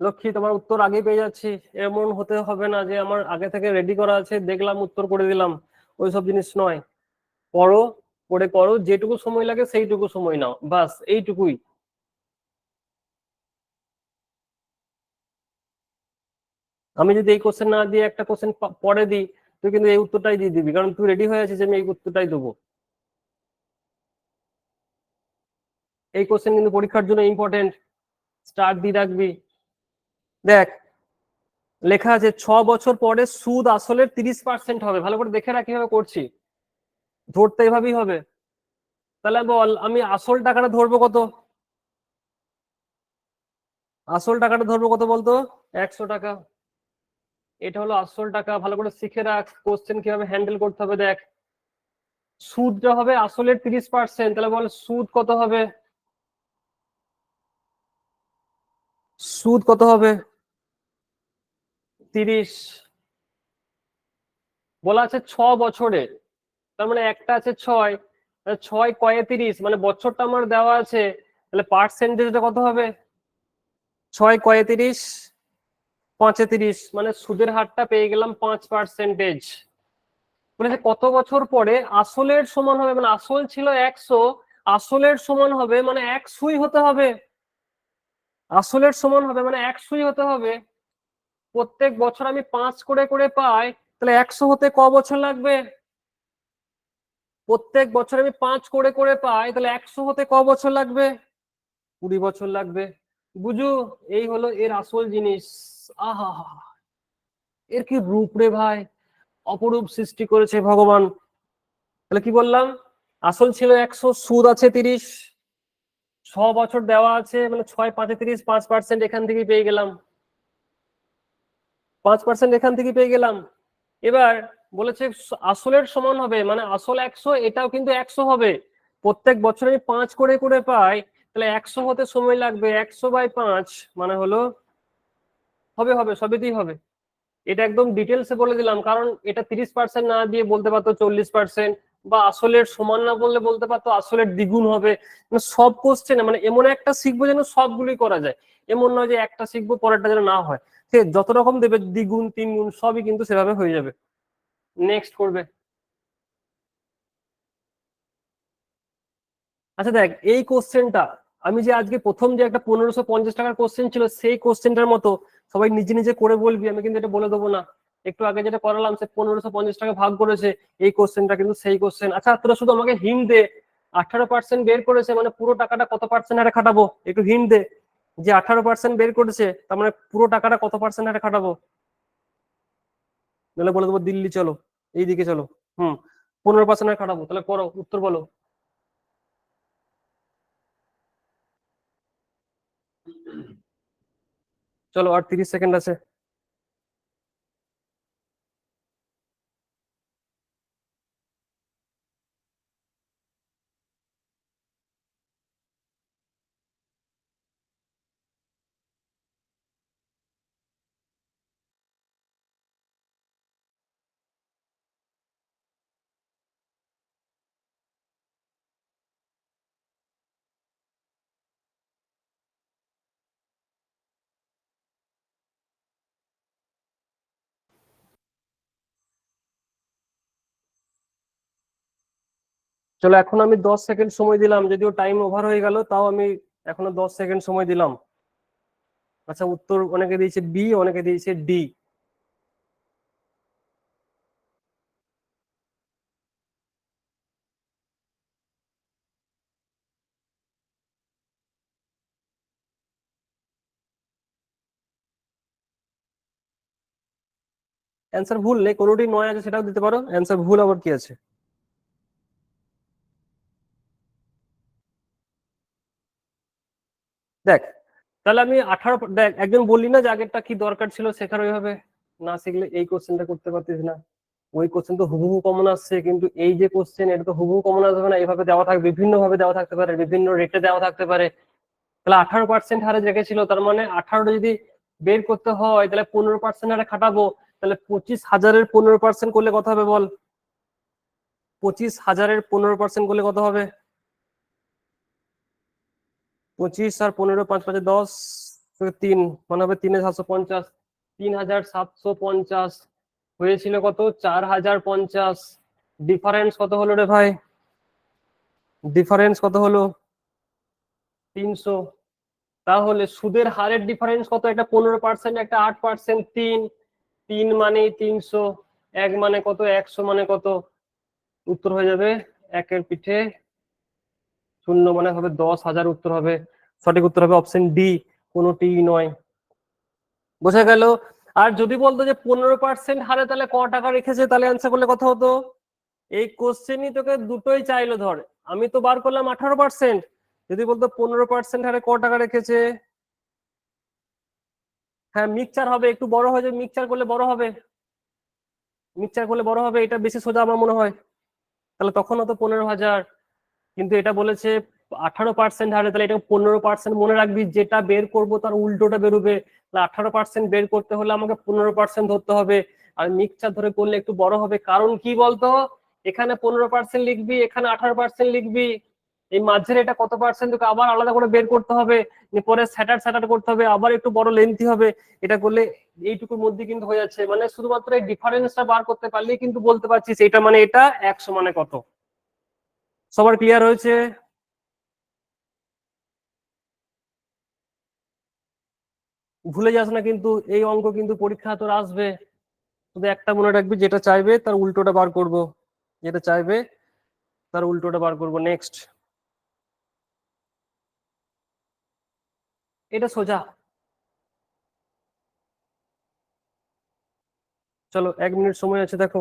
লক্ষ্মী, তোমার উত্তর আগে পেয়ে যাচ্ছি। এমন হতে হবে না যে আমার আগে থেকে রেডি করা আছে, দেখলাম উত্তর করে দিলাম, ওইসব জিনিস নয়। পড়ো, পড়ে করো, যেটুকু সময় লাগে সেইটুকু সময় নাও, বাস এইটুকুই। আমি যদি এই কোশ্চেন না দিয়ে একটা কোশ্চেন পরে দিই, তুই কিন্তু এই উত্তরটাই দিয়ে দিবি, কারণ তুই রেডি হয়ে আছিস যে আমি এই উত্তরটাই দেবো। এই কোশ্চেন কিন্তু পরীক্ষার জন্য ইম্পর্টেন্ট, স্টার্ট দিয়ে রাখবি। দেখ লেখা আছে 6 বছর পরে সুদ আসলের 30% হবে, ভালো করে দেখে রাখ কিভাবে করছি। ধরতে এভাবেই হবে। তাহলে বল আমি আসল টাকাটা ধরবো কত? আসল টাকাটা ধরবো কত বলতো? 100 টাকা। এটা হলো আসল টাকা, ভালো করে শিখে রাখ কোশ্চেন কিভাবে হ্যান্ডেল করতে হবে। দেখ সুদটা হবে আসলের 30%, তাহলে বল সুদ কত হবে? সুদ কত হবে? 30। বলা আছে 6 বছরে, তার মানে একটা আছে 6, 6 কয়ে 30, মানে বছরটা আমার দেওয়া আছে, তাহলে পার্সেন্টেজটা কত হবে? 6 কয়ে 30, 5-এ 30, মানে সুদের হারটা পেয়ে গেলাম 5%। বলেছে কত বছর পরে আসলের সমান হবে, মানে আসল ছিল 100, আসলের সমান হবে মানে 100ই হতে হবে। আসলের সমান হবে মানে 100ই হতে হবে। প্রত্যেক বছর আমি 5 করে পাই, তাহলে 100 হতে ক বছর লাগবে? প্রত্যেক বছর আমি 5 করে পাই, তাহলে 100 হতে ক বছর লাগবে? 20 বছর লাগবে। বুঝু, এই হলো এর আসল জিনিস। আহা, এর কি রূপ রে ভাই, অপরূপ সৃষ্টি করেছে ভগবান। তাহলে কি বললাম, আসল ছিল 100, সুদ আছে 30, 6 বছর দেওয়া আছে, মানে 6 5 30, 5% এখান থেকে পেয়ে গেলাম, 5% এখান থেকে পেয়ে গেলাম। এবার বলেছে আসলের সমান হবে, মানে আসল 100, এটাও কিন্তু 100 হবে। প্রত্যেক বছর আমি 5 করে পাই, তাহলে 100 হতে সময় লাগবে 100/5, মানে হলো, হবে হবে সবেতেই হবে। এটা একদম ডিটেলসে বলে দিলাম, কারণ এটা 30% না দিয়ে বলতে পারতো 40%, বা আসলের সমান না বললে বলতে পারতো আসলের দ্বিগুণ হবে। মানে সব কোশ্চেনে মানে এমন একটা শিখবো যেন সবগুলোই করা যায়, এমন নয় যে একটা শিখবো পরেরটা যেন না হয়। সে যত রকম দেবে, দ্বিগুণ 3 গুণ সবই কিন্তু সেভাবে হয়ে যাবে। নেক্সট করবে। আচ্ছা দেখ, এই কোশ্চেনটা আমি যে আজকে প্রথম যে একটা 1550 টাকার কোশ্চেন ছিল, সেই কোশ্চেনটার মতো সবাই নিজে নিজে করে বলবি, আমি কিন্তু এটা বলে দেবো না। একটু আগে যেটা করালাম, সে 1550 টাকা ভাগ করেছে, এই কোশ্চেনটা কিন্তু সেই কোশ্চেন। আচ্ছা তোরা শুধু আমাকে হিন্ট দে, 18% বের করেছে মানে পুরো টাকাটা কত পার্সেন্ট হারে খাটাবো, একটু হিন্ট দে। যে 18% বের করেছে তার মানে পুরো টাকাটা কত পার্সেন্ট হারে খাটাবো? নাহলে বলে দেবো দিল্লি চলো, এইদিকে চলো। হুম, 15% হারে খাটাবো, তাহলে করো, উত্তর বলো। চলো, আর 30 সেকেন্ড আছে। চলো, এখন আমি 10 সেকেন্ড সময় দিলাম, যদিও টাইম ওভার হয়ে গেল, তাও আমি এখনো 10 সেকেন্ড সময় দিলাম। আচ্ছা, উত্তর অনেকে দিয়েছে বি, অনেকে দিয়েছে ডি। অ্যান্সার ভুল নেই, কোনোটি নয় আছে সেটাও দিতে পারো, অ্যান্সার ভুল আবার কি আছে? দেখ, তাহলে আমি 18, দেখ একজন বললি না যে আগেরটা কি দরকার ছিল শেখার, ওইভাবে না শিখলে এই কোশ্চেনটা করতে পারতিস না। ওই কোশ্চেন তো হুবহু কমন আসছে, কিন্তু এই যে কোশ্চেন এটা তো হুবহু কমন আসবে না, এইভাবে দেওয়া থাকবে, বিভিন্ন ভাবে দেওয়া থাকতে পারে, বিভিন্ন রেটে দেওয়া থাকতে পারে। তাহলে 18% হারে রেখেছিল, তার মানে 18টা যদি বের করতে হয় তাহলে 15% হারে খাটাবো। তাহলে 25,000-এর 15% করলে কত হবে বল? 25,000-এর 15% করলে কত হবে? 25 আর 15, 5 5 10, 3, মানে হবে 3,750। 3,750 হয়েছিল কত? 4,050। ডিফারেন্স কত হলো রে ভাই? ডিফারেন্স কত হলো? 300। তাহলে সুদের হারের ডিফারেন্স কত? একটা 15%, একটা 8%। 3, 3 মানে 300, 1 মানে কত, 100 মানে কত? উত্তর হয়ে যাবে 1-এর পিঠে 0, মানে হবে 10,000 উত্তর হবে। সঠিক উত্তর হবে অপশন ডি, কোনোটি নয়। বোঝা গেল? আর যদি বলতো যে 15% হারে তাহলে ক টাকা রেখেছে, তাহলে অ্যান্সার করলে কথা হতো। এই কোশ্চেনই তোকে দুটোই চাইলো, ধর আমি তো বার করলাম 18%, যদি বলতো 15% হারে ক টাকা রেখেছে। হ্যাঁ, মিক্সচার হবে, একটু বড় হয়ে যাবে, মিক্সচার করলে বড় হবে, মিক্সচার করলে বড় হবে, এটা বেশি সোজা আমার মনে হয়। তাহলে তখন হতো 15,000, কিন্তু এটা বলেছে 18% হারে, তাহলে এটা 15% মনে রাখবি, যেটা বের করব তার উল্টোটা বেরোবে। তাহলে 18% বের করতে হলে আমাকে 15% ধরতে হবে, আর মিক্সচার ধরে করলে একটু বড় হবে। কারণ কি বলতো, এখানে 15% লিখবি, এখানে 18% লিখবি, এই মাঝের এটা কত পার্সেন্ট তোকে আবার আলাদা করে বের করতে হবে, পরে স্যাটার স্যাটার করতে হবে, আবার একটু বড় লেন্থি হবে। এটা করলে এইটুকুর মধ্যে কিন্তু হয়ে যাচ্ছে, মানে শুধুমাত্র এই ডিফারেন্সটা বার করতে পারলেই কিন্তু বলতে পারছিস এটা মানে এটা, 100 মানে কত। সবার ক্লিয়ার হয়েছে? ভুলে যাস না কিন্তু, এই অঙ্ক কিন্তু পরীক্ষা তোর আসবে। শুধু একটা মনে রাখবি, যেটা চাইবে তার উল্টোটা বার করব, যেটা চাইবে তার উল্টোটা বার করব। নেক্সট, এটা সোজা। চলো 1 মিনিট সময় আছে, দেখো।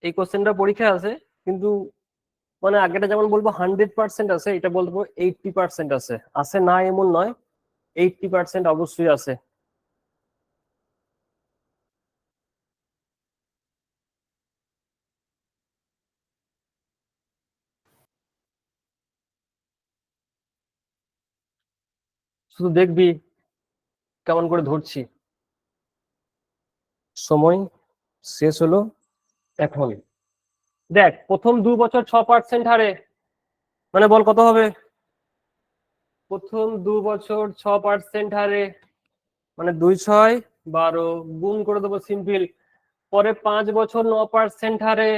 এই কোশ্চেনটা পরীক্ষায় আছে, কিন্তু মানে আগেটা যেমন বলবো 100% আছে, এটা বলবো 80% আছে। আছে না এমন নয়, 80% অবশ্যই আছে। শুধু দেখবি কেমন করে ধরছি। সময় শেষ হলো এখন। দেখ, প্রথম 2 বছর 6% হারে, মানে বল কত হবে? প্রথম 2 বছর 6% হারে, মানে 2 6 12, গুণ করে দেবো সিম্পল। পরে 5 বছর 9% হারে,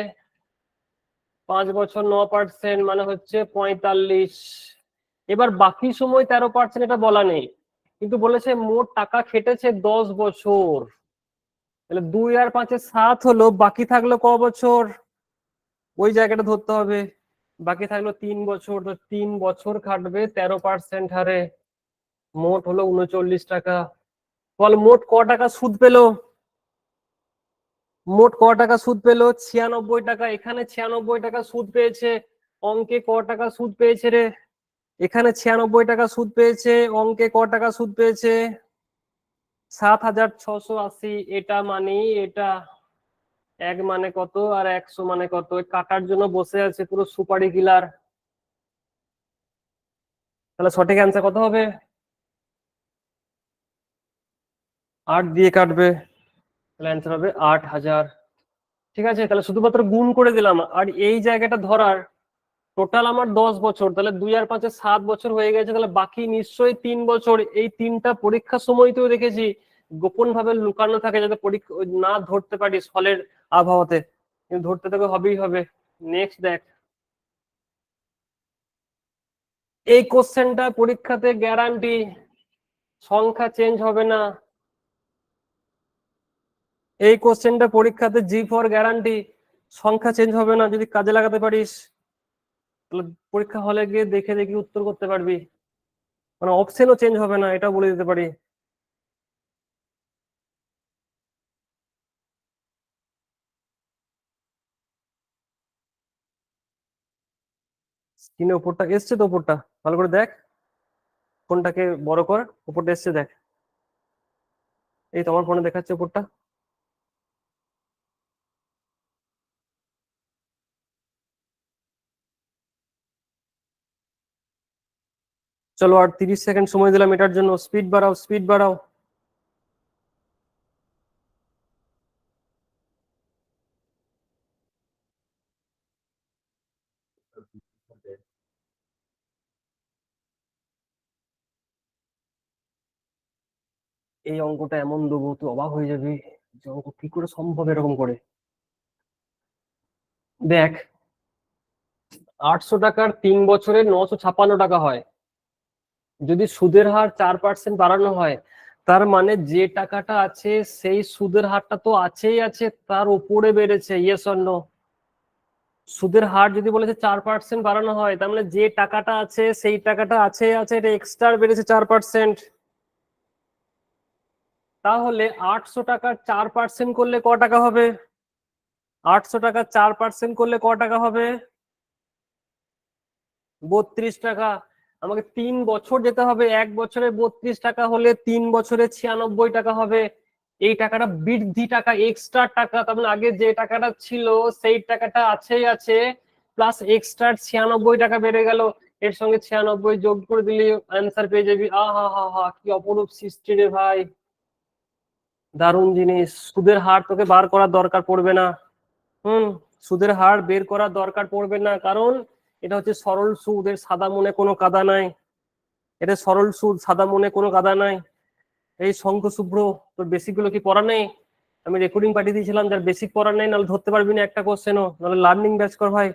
5 বছর 9% মানে হচ্ছে 45। এবার বাকি সময় 13%, এটা বলা নেই, কিন্তু বলেছে মোট টাকা খেটেছে 10 বছর। তাহলে 2 আর 5 7 হলো, বাকি থাকলো ক বছর? ওই জায়গাটা ধরতে হবে। বাকি থাকলো 3 বছর, তো 3 বছর খাটবে 13% হারে, মোট হলো 39 টাকা। বল মোট ক টাকা সুদ পেলো? মোট ক টাকা সুদ পেলো? 96 টাকা। এখানে 96 টাকা সুদ পেয়েছে, অঙ্কে ক টাকা সুদ পেয়েছে রে? এখানে 96 টাকা সুদ পেয়েছে, অঙ্কে ক টাকা সুদ পেয়েছে? 7,680। এটা মানে এটা, 1 মানে কত আর 100 মানে কত? কাটার জন্য বসে আছে পুরো সুপারি কিলার। তাহলে সঠিক অ্যান্সার কত হবে? 8 দিয়ে কাটবে, তাহলে অ্যান্সার হবে 8,000। ঠিক আছে, তাহলে শুধুমাত্র গুণ করে দিলাম, আর এই জায়গাটা ধরার টোটাল আমার 10 বছর, তাহলে 2 আর 5 7 বছর হয়ে গেছে। তাহলে বাকি নিশ্চয়ই 3 বছর। এই তিনটা পরীক্ষার সময় তো রেখেছি, গোপন ভাবে লুকানো থাকে, যাতে পরীক্ষা না ধরতে পারিস ফলের আবহাওয়াতে, কিন্তু ধরতে তোকে হবেই হবে। নেক্সট দেখ, এই কোশ্চেনটা পরীক্ষাতে গ্যারান্টি সংখ্যা চেঞ্জ হবে না। এই কোশ্চেনটা পরীক্ষাতে জি ফর গ্যারান্টি, সংখ্যা চেঞ্জ হবে না। যদি কাজে লাগাতে পারিস তাহলে পরীক্ষা হলে গিয়ে দেখে দেখে উত্তর করতে পারবি, মানে অপশনও চেঞ্জ হবে না, এটা বলে দিতে পারি। স্ক্রিনে উপরটা এসছে তো, উপরটা ভালো করে দেখ, ফোনটাকে বড় কর, উপরটা এসছে দেখ। এই তোমার ফোনে দেখাচ্ছে উপরটা। চলো আর 30 সেকেন্ড সময় দিলাম এটার জন্য, স্পিড বাড়াও, স্পিড বাড়াও। এই অঙ্কটা এমন দেবো তুই অবাক হয়ে যাবি, যে অঙ্ক কি করে সম্ভব এরকম করে। দেখ, 800 টাকার 3 বছরে 956 টাকা হয়। যদি সুদের হার 4% বাড়ানো হয়, তার মানে যে টাকাটা আছে সেই সুদের হারটা তো আছেই আছে, তার উপরে বেড়েছে। Yes or no? সুদের হার যদি বলেছে 4% বাড়ানো হয়, তার মানে যে টাকাটা আছে সেই টাকাটা আছে আছে, এটা এক্সট্রা বেড়েছে 4%। তাহলে 800 টাকার 4% করলে ক টাকা হবে? 800 টাকার 4% করলে ক টাকা হবে? 32 টাকা। আমাকে 3 বছর যেতে হবে, 1 বছরে 32 টাকা হলে 3 বছরে 96 টাকা হবে। এই টাকাটা বৃদ্ধি টাকা, এক্সট্রা টাকা, তার মানে আগে যে টাকাটা ছিল সেই টাকাটা আছেই আছে, প্লাস এক্সট্রা 96 টাকা বেড়ে গেল। এর সঙ্গে 96 যোগ করে দিলে অ্যান্সার পেয়ে যাবি। আহা হা হা, কি অপরূপ সৃষ্টি রে ভাই। দারুণ জিনিস, সুদের হার তোকে বার করার দরকার পড়বে না। হুম, সুদের হার বের করার দরকার পড়বে না, কারণ এটা হচ্ছে সরল সুদ, এর সাদা মনে কোনো কাদা নাই। এটা সরল সুদ, সাদা মনে কোনো কাদা নাই। এই শঙ্খ শুভ্র, তোর বেসিক গুলো কি পড়া নেই? আমি রেকর্ডিং পাঠিয়ে দিয়েছিলাম, যার বেসিক পড়া নেই নাহলে ধরতে পারবি না একটা কোশ্চেনও, নাহলে লার্নিং ব্যাচ কর ভাই।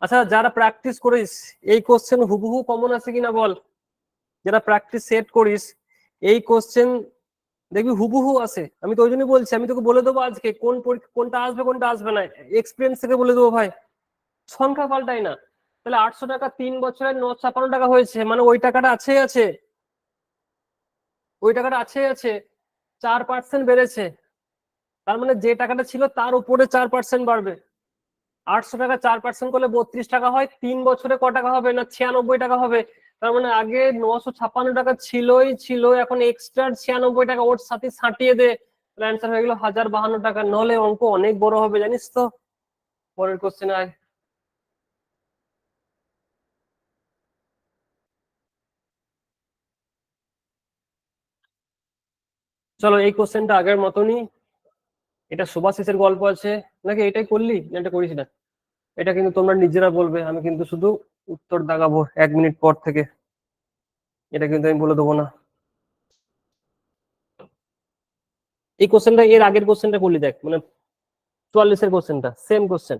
আচ্ছা, যারা প্র্যাকটিস করিস এই কোশ্চেন হুবহু কমন আছে কিনা বল। যারা প্র্যাকটিস সেট করিস এই কোশ্চেন দেখবি হুবহু আছে। আমি তো ওই জন্যই বলছি, আমি তোকে বলে দেবো আজকে কোনটা আসবে কোনটা আসবে না, এক্সপিরিয়েন্স থেকে বলে দেবো ভাই। সংখ্যা পাল্টাই না। তাহলে 800 টাকা 3 বছরের 956 টাকা হয়েছে, মানে ওই টাকাটা আছে আছে, ওই টাকাটা আছে আছে, 4% বেড়েছে। তার মানে যে টাকাটা ছিল তার উপরে 4% বাড়বে। 800 টাকা 4% করলে 32 টাকা হয়, 3 বছরে ক টাকা হবে না 96 টাকা হবে। তার মানে আগে 956 টাকা ছিলই ছিল, এখন এক্সট্রা 96 টাকা ওর সাথে ছাটিয়ে দে, অ্যান্সার হয়ে গেল 1052 টাকা। নলে অঙ্ক অনেক বড় হবে জানিস তো। পরের কোশ্চেন আয়। চলো এই কোশ্চেনটা আগের মতনই। এটা শুভাশিসের গল্প আছে, নাকি এটাই করলি না এটা করিস না? এটা কিন্তু তোমরা নিজেরা বলবে, আমি কিন্তু শুধু উত্তর দাগাবো 1 মিনিট পর থেকে, এটা কিন্তু আমি বলে দেবো না। এই কোশ্চেনটা এর আগের কোশ্চেনটা করলি দেখ, মানে 44-এর কোশ্চেনটা সেম কোশ্চেন।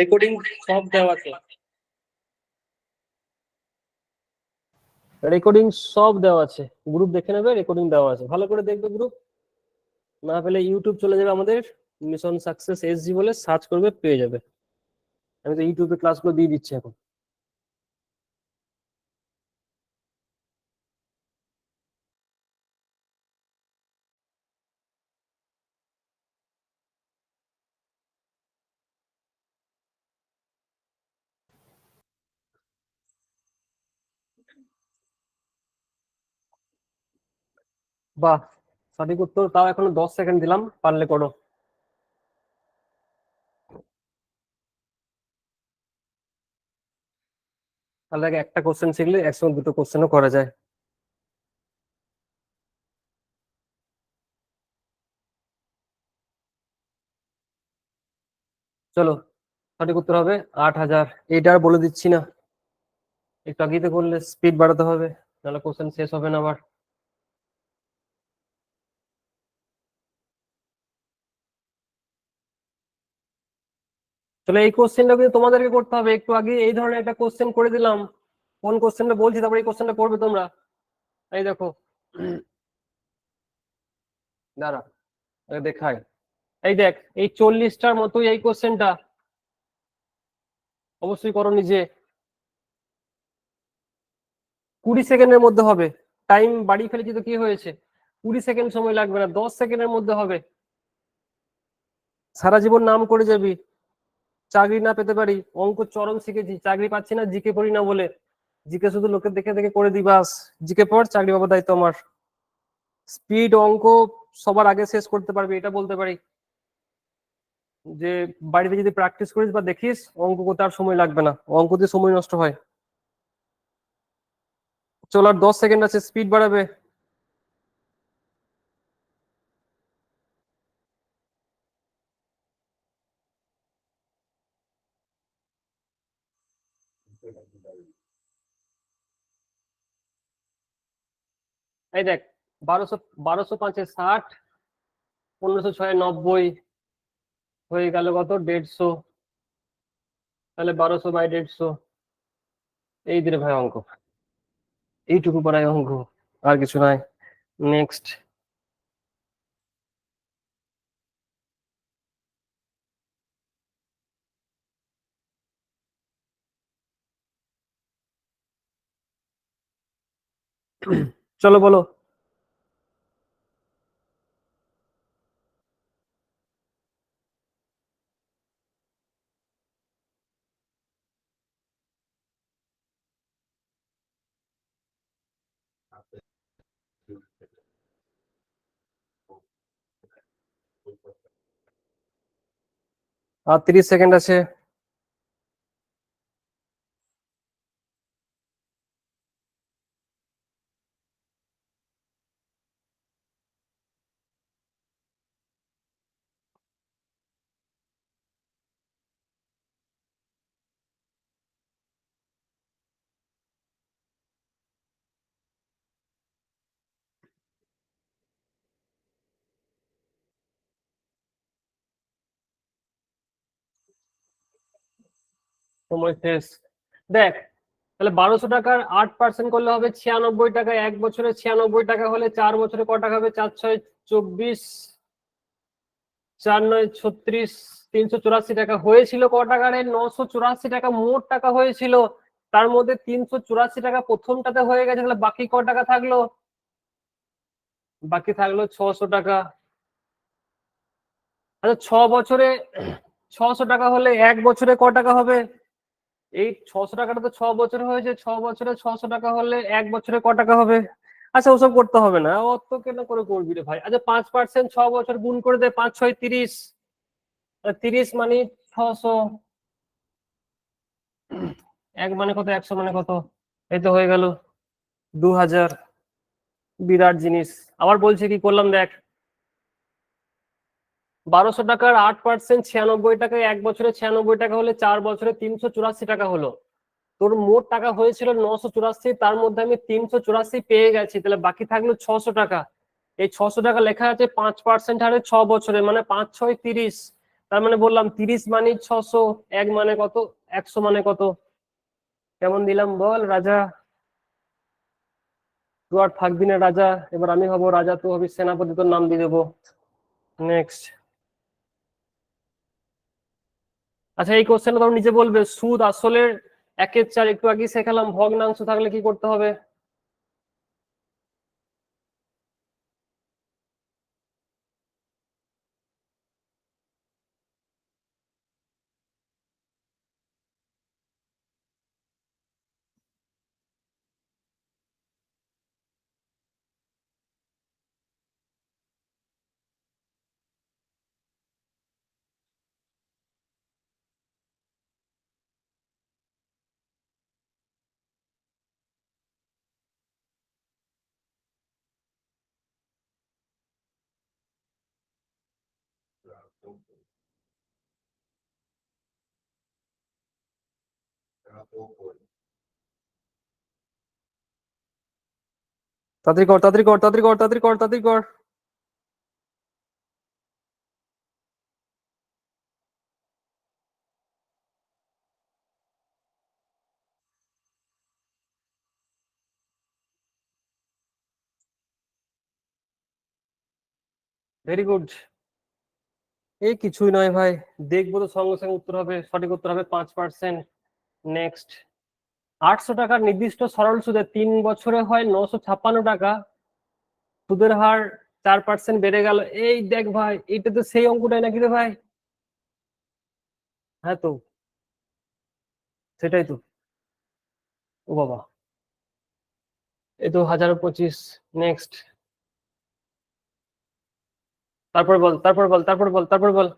রেকর্ডিং সব দেওয়া আছে, রেকর্ডিং সব দেওয়া আছে, গ্রুপ দেখে নেবে, রেকর্ডিং দেওয়া আছে, ভালো করে দেখবে গ্রুপ। না পেলে ইউটিউব চলে যাবে আমাদের, মিশন সাকসেস এসজি বলে সার্চ করবে পেয়ে যাবে। আমি তো ইউটিউবে ক্লাসগুলো দিয়ে দিচ্ছি এখন। বাহ, সঠিক উত্তর, তাও এখনো 10 সেকেন্ড দিলাম, পারলে করো। তাহলে আগে একটা কোশ্চেন শিখলে একসঙ্গে দুটো কোশ্চেনও করা যায়। চলো, সঠিক উত্তর হবে 8,000। এইটা আর বলে দিচ্ছি না, একটু আগেই তো করলে, স্পিড বাড়াতে হবে, নাহলে কোশ্চেন শেষ হবে না আবার। চলো এই কোশ্চেনটা কিন্তু তোমাদেরকে করতে হবে, একটু আগে এই ধরনের একটা কোশ্চেন করে দিলাম। কোন কোশ্চেনটা বলছি, তারপরে এই কোশ্চেনটা করবে তোমরা। এই দেখো, দাঁড়া আগে দেখাই। এই দেখ, এই 40টার মতোই এই কোশ্চেনটা, অবশ্যই করো নিজে। 20 সেকেন্ডের মধ্যে হবে। টাইম বাড়িয়ে ফেলেছি তো কি হয়েছে, 20 সেকেন্ড সময় লাগবে না, 10 সেকেন্ডের মধ্যে হবে। সারা জীবন নাম করে যাবি, চাকরি না পেতে পারি, অঙ্ক চরম শিখেছি, চাকরি পাচ্ছি না জিকে পড়ি না বলে। জিকে শুধু লোকের দেখে দেখে করে দিই বাস, জিকে পড়, চাকরি পাবার দায়িত্ব আমার। স্পিড অঙ্ক সবার আগে শেষ করতে পারবি এটা বলতে পারি, যে বাড়িতে যদি প্র্যাকটিস করিস বা দেখিস, অঙ্ক করতে আর সময় লাগবে না, অঙ্ক দিয়ে সময় নষ্ট হয়। চল আর 10 সেকেন্ড আছে, স্পিড বাড়াবে। এই দেখ, 1200, 1205-এ 60, 1506-এ 90, হয়ে গেল কত 150। তাহলে 1200/150, এই দিলে ভাই অঙ্ক, এইটুকু পড়ায় অঙ্ক, আর কিছু নাই। নেক্সট। চলো বলো। আর 30 সেকেন্ড আছে। সময় শেষ। দেখ, তাহলে 1200 টাকার 8% করলে হবে 96 টাকা। 1 বছরে 96 টাকা হলে 4 বছরে ক টাকা হবে? 4 6 24, 4 9 36, 384 টাকা হয়েছিল। ক টাকার? 984 টাকা মোট টাকা হয়েছিল। তার মধ্যে 384 টাকা প্রথমটাতে হয়ে গেছে, তাহলে বাকি ক টাকা থাকলো? বাকি থাকলো 600 টাকা। আচ্ছা, 6 বছরে 600 টাকা হলে 1 বছরে ক টাকা হবে? এই 600 টাকাটা তো 6 বছরে হয়েছে, 6 বছরে 600 টাকা হলে 1 বছরে ক টাকা হবে? আচ্ছা, ওসব করতে হবে না, অত কেন করে করবি রে ভাই। আচ্ছা, 5% 6 বছর গুণ করে দে, 5 6 30। 30 মানে 600, এক মানে কত, 100 মানে কত? এই তো হয়ে গেল 2000। বিরাট জিনিস। আবার বলছি কি করলাম দেখ, 1200 টাকার 8%, 96 টাকায় 1 বছরে 96 টাকা হলে 4 বছরে 384 টাকা হলো। তোর মোট টাকা হয়েছিল 984, তার মধ্যে আমি 384 পেয়ে গেছি, তাহলে বাকি থাকলো 600 টাকা। এই 600 টাকা লেখা আছে 5% হারে 6 বছরে, মানে 5 6 30। তার মানে বললাম 30 মানে 600, এক মানে কত, 100 মানে কত? কেমন দিলাম বল রাজা? তুই আর থাকবি না রাজা, এবার আমি হব রাজা, তুই হবি সেনাপতি, তোর নাম দিয়ে দেবো। নেক্সট। আচ্ছা, এই কোশ্চেনটা তোমরা নিজে বলবে। সুদ আসলের 1/4, একটু আগে শেখালাম। ভগ্নাংশ থাকলে কি করতে হবে? তাড়াতাড়ি কর, তাড়াতাড়ি কর, তাড়াতাড়ি কর, তাড়াতাড়ি কর, তাড়াতাড়ি কর। Very good. এই কিছুই নয় ভাই, দেখবো তো সঙ্গে সঙ্গে উত্তর হবে। সঠিক উত্তর হবে 5%। নেক্সট। 800 টাকার নির্দিষ্ট সরল সুদে 3 বছরে হয় 956 টাকা, সুদের হার 4% বেড়ে গেল। এই দেখ ভাই, এটা তো সেই অঙ্কটাই নাকি রে ভাই? হ্যাঁ তো, সেটাই তো। ও বাবা, এই তো 1025। নেক্সট। তারপর বল, তারপর বল, তারপর বল, তারপর বল।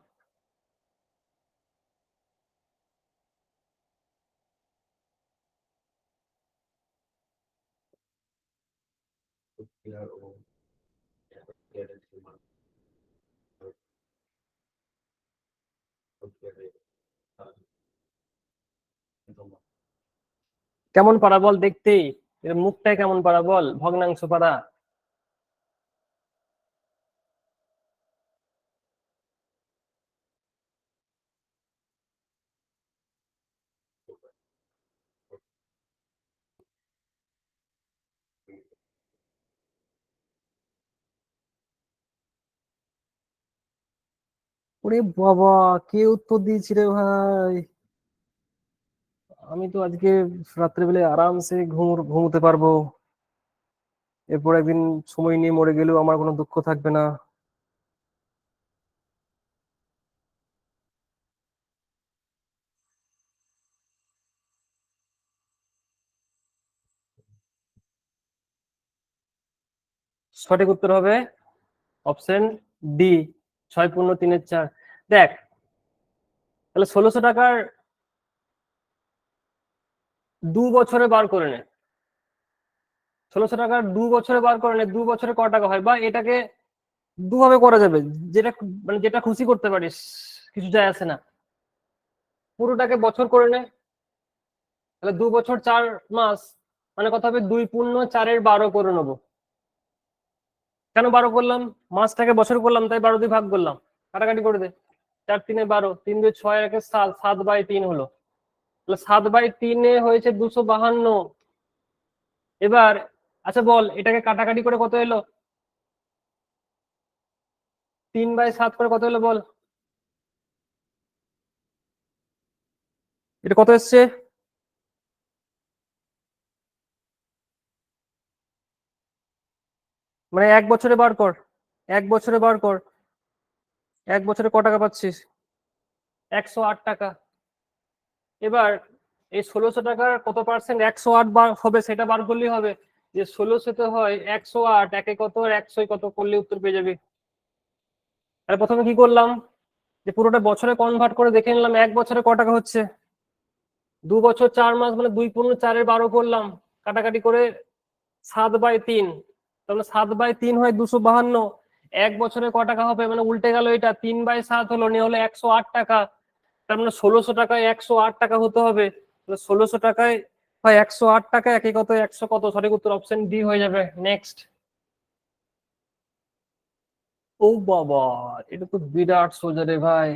কেমন পারা বল দেখতে? এর মুখটাই কেমন পারা বল, ভগ্নাংশ পারা। ওরে বাবা, কে উত্তর দিয়েছি রে ভাই? আমি তো আজকে রাত্রেবেলায় আরামসে ঘুমোতে পারবো। এরপর একদিন সময় নিয়ে মরে গেলেও আমার কোনো দুঃখ থাকবে না। সঠিক উত্তর হবে অপশন ডি, 6 পূর্ণ 3-4। দেখ, তাহলে 1600 টাকার 2 বছরে বার করে নে। 1600 টাকার 2 বছরে বার করে নে, 2 বছরে ক টাকা হয়, বা এটাকে দুভাবে করা যাবে, যেটা মানে যেটা খুশি করতে পারিস, কিছু যায় আসে না। পুরোটাকে বছর করে নে, তাহলে 2 বছর 4 মাস, মানে কথা হবে 2 × 4 = 12 করে নেবো। কেন 12 করলাম? মাসটাকে বছর করলাম তাই 12 দিয়ে ভাগ করলাম। কাটাকাটি করে দে, 4×3 = 12, 3×2 = 6, 7/3 হলো। তাহলে 7/3 হয়েছে 252। এবার আচ্ছা বল, এটাকে কাটাকাটি করে কত এলো? 3/7 করে কত এলো বল? এটা কত এসছে? মানে 1 বছরে বার কর, 1 বছরে বার কর, 1 বছরে ক টাকা পাচ্ছিস? 108 টাকা। এবার এই 1600 টাকার কত পার্সেন্ট 108 বার হবে সেটা বার করলেই হবে। যে 1600 হয় 108, একে কত আর 100 কত করলে উত্তর পেয়ে যাবি। তাহলে প্রথমে কি করলাম, যে পুরোটা বছরে কনভার্ট করে দেখে নিলাম 1 বছরে ক টাকা হচ্ছে। 2 বছর 4 মাস মানে 2×4 = 12 করলাম, কাটাকাটি করে 7/3, তাহলে 7/3 হয় 252। 1 বছরে ক টাকা হবে, মানে উল্টে গেল, এটা 3/7 হলো, নিয়ে হলো 108 টাকা। তার মানে 1600 টাকায় 108 টাকা হতে হবে। 1600 টাকায় হয় 108 টাকা, একে কত 100 কত, সঠিক উত্তর অপশন ডি হয়ে যাবে। নেক্সট। ও বাবা, এটা তো বিরাট সোজা রে ভাই।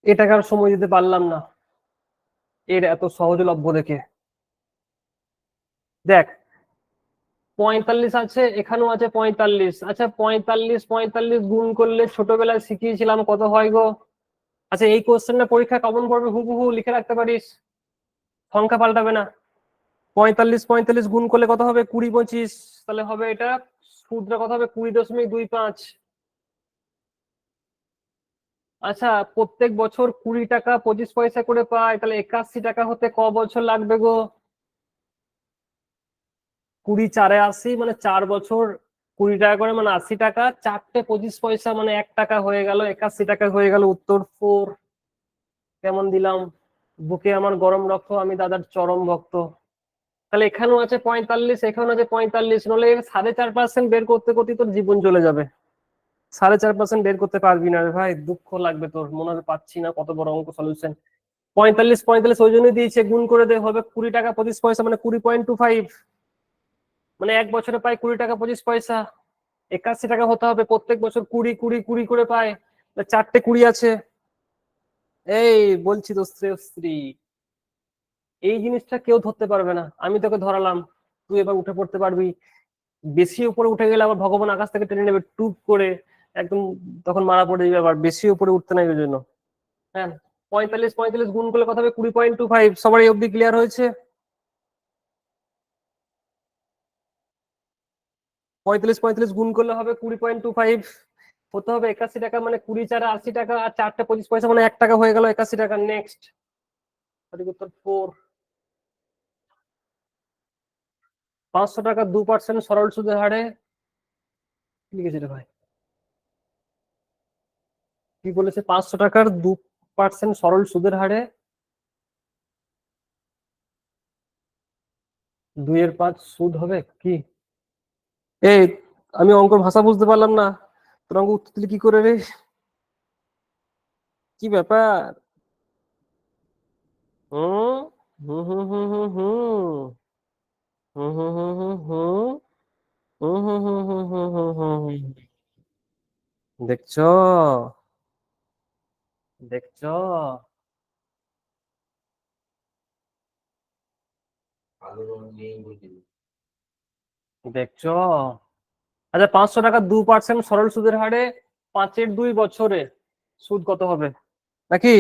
এটাকে আর সময় দিতে পারলাম না এর এত সহজলভ্য দেখে। দেখ, 45 আছে, এখানেও আছে 45। আচ্ছা 45 45 গুণ করলে ছোটবেলায় শিখিয়েছিলাম কত হয় গো? আচ্ছা এই কোশ্চেনটা পরীক্ষা কমন পড়বে, হুবহু লিখে রাখতে পারিস, সংখ্যা পাল্টাবে না। 45 45 গুণ করলে কত হবে? 20 25, তাহলে হবে এটা সূত্র কত হবে? 20.25। আচ্ছা প্রত্যেক বছর 20 টাকা 25 পয়সা করে পায়, তাহলে 81 টাকা হতে ক বছর লাগবে গো? 20×4 = 80, মানে 4 বছর 20 টাকা করে, মানে 80 টাকা, 4টে 25 পয়সা মানে 1 টাকা হয়ে গেল, 81 টাকা হয়ে গেল। উত্তর 4। কেমন দিলাম? বুকে আমার গরম রক্ত, আমি দাদার চরম ভক্ত। তাহলে এখানেও আছে 45, এখানেও আছে 45, নলে 4.5% বের করতে করতে তোর জীবন চলে যাবে। 4.5% বের করতে পারবি না রে ভাই, দুঃখ লাগবে তোর, মনে হয় পাচ্ছি না কত বড় অঙ্ক সলিউশন। 45 45 ওই জন্যই দিয়েছে, গুণ করে দে, হবে 20 টাকা 25 পয়সা, মানে 20.25, মানে 1 বছরে পাই 20 টাকা 25 পয়সা। 81 টাকা হতে হবে, প্রত্যেক বছর 20 20 20 করে পায়, 4টে 20 আছে। এই বলছি তো স্ত্রী, এই জিনিসটা কেউ ধরতে পারবে না, আমি তোকে ধরালাম, তুই এবার উঠে পড়তে পারবি। বেশি উপরে উঠে গেলে আবার ভগবান আকাশ থেকে টেনে নেবে টুপ করে, একদম, তখন মারা পড়ে যাবে, আবার বেশি উপরে উঠতে নাই ওই জন্য। হ্যাঁ, 45 45 গুণ করলে কথা হবে 20.25। সবার এই অব্দি ক্লিয়ার হয়েছে? 45 45 গুণ করলে হবে 20.25, হতে হবে 81 টাকা, মানে 20×4 = 80 টাকা, আর 4টে 25 পয়সা মানে 1 টাকা হয়ে গেল 81 টাকা। নেক্সট, সঠিক উত্তর 4। 500 টাকা 2% সরল সুদের হারে, কি লিখেছে রে ভাই? কি বলেছে? 500 টাকার 2% সরল সুদের হারে 2/5 সুদ হবে কি? এই, আমি অঙ্কের ভাষা বুঝতে পারলাম না, তোর অঙ্ক উত্তর দিলি কি করে রে? কি ব্যাপার? হুম হুম হুম হুম হুম হুম হুম হুম হুম হুম হুম হুম হুম হুম হুম হুম হুম হুম। দেখছো, দেখছো, দেখছো। আচ্ছা 500 টাকা 2% সরল সুদের হারে 5/2 বছরে সুদ কত হবে, নাকি?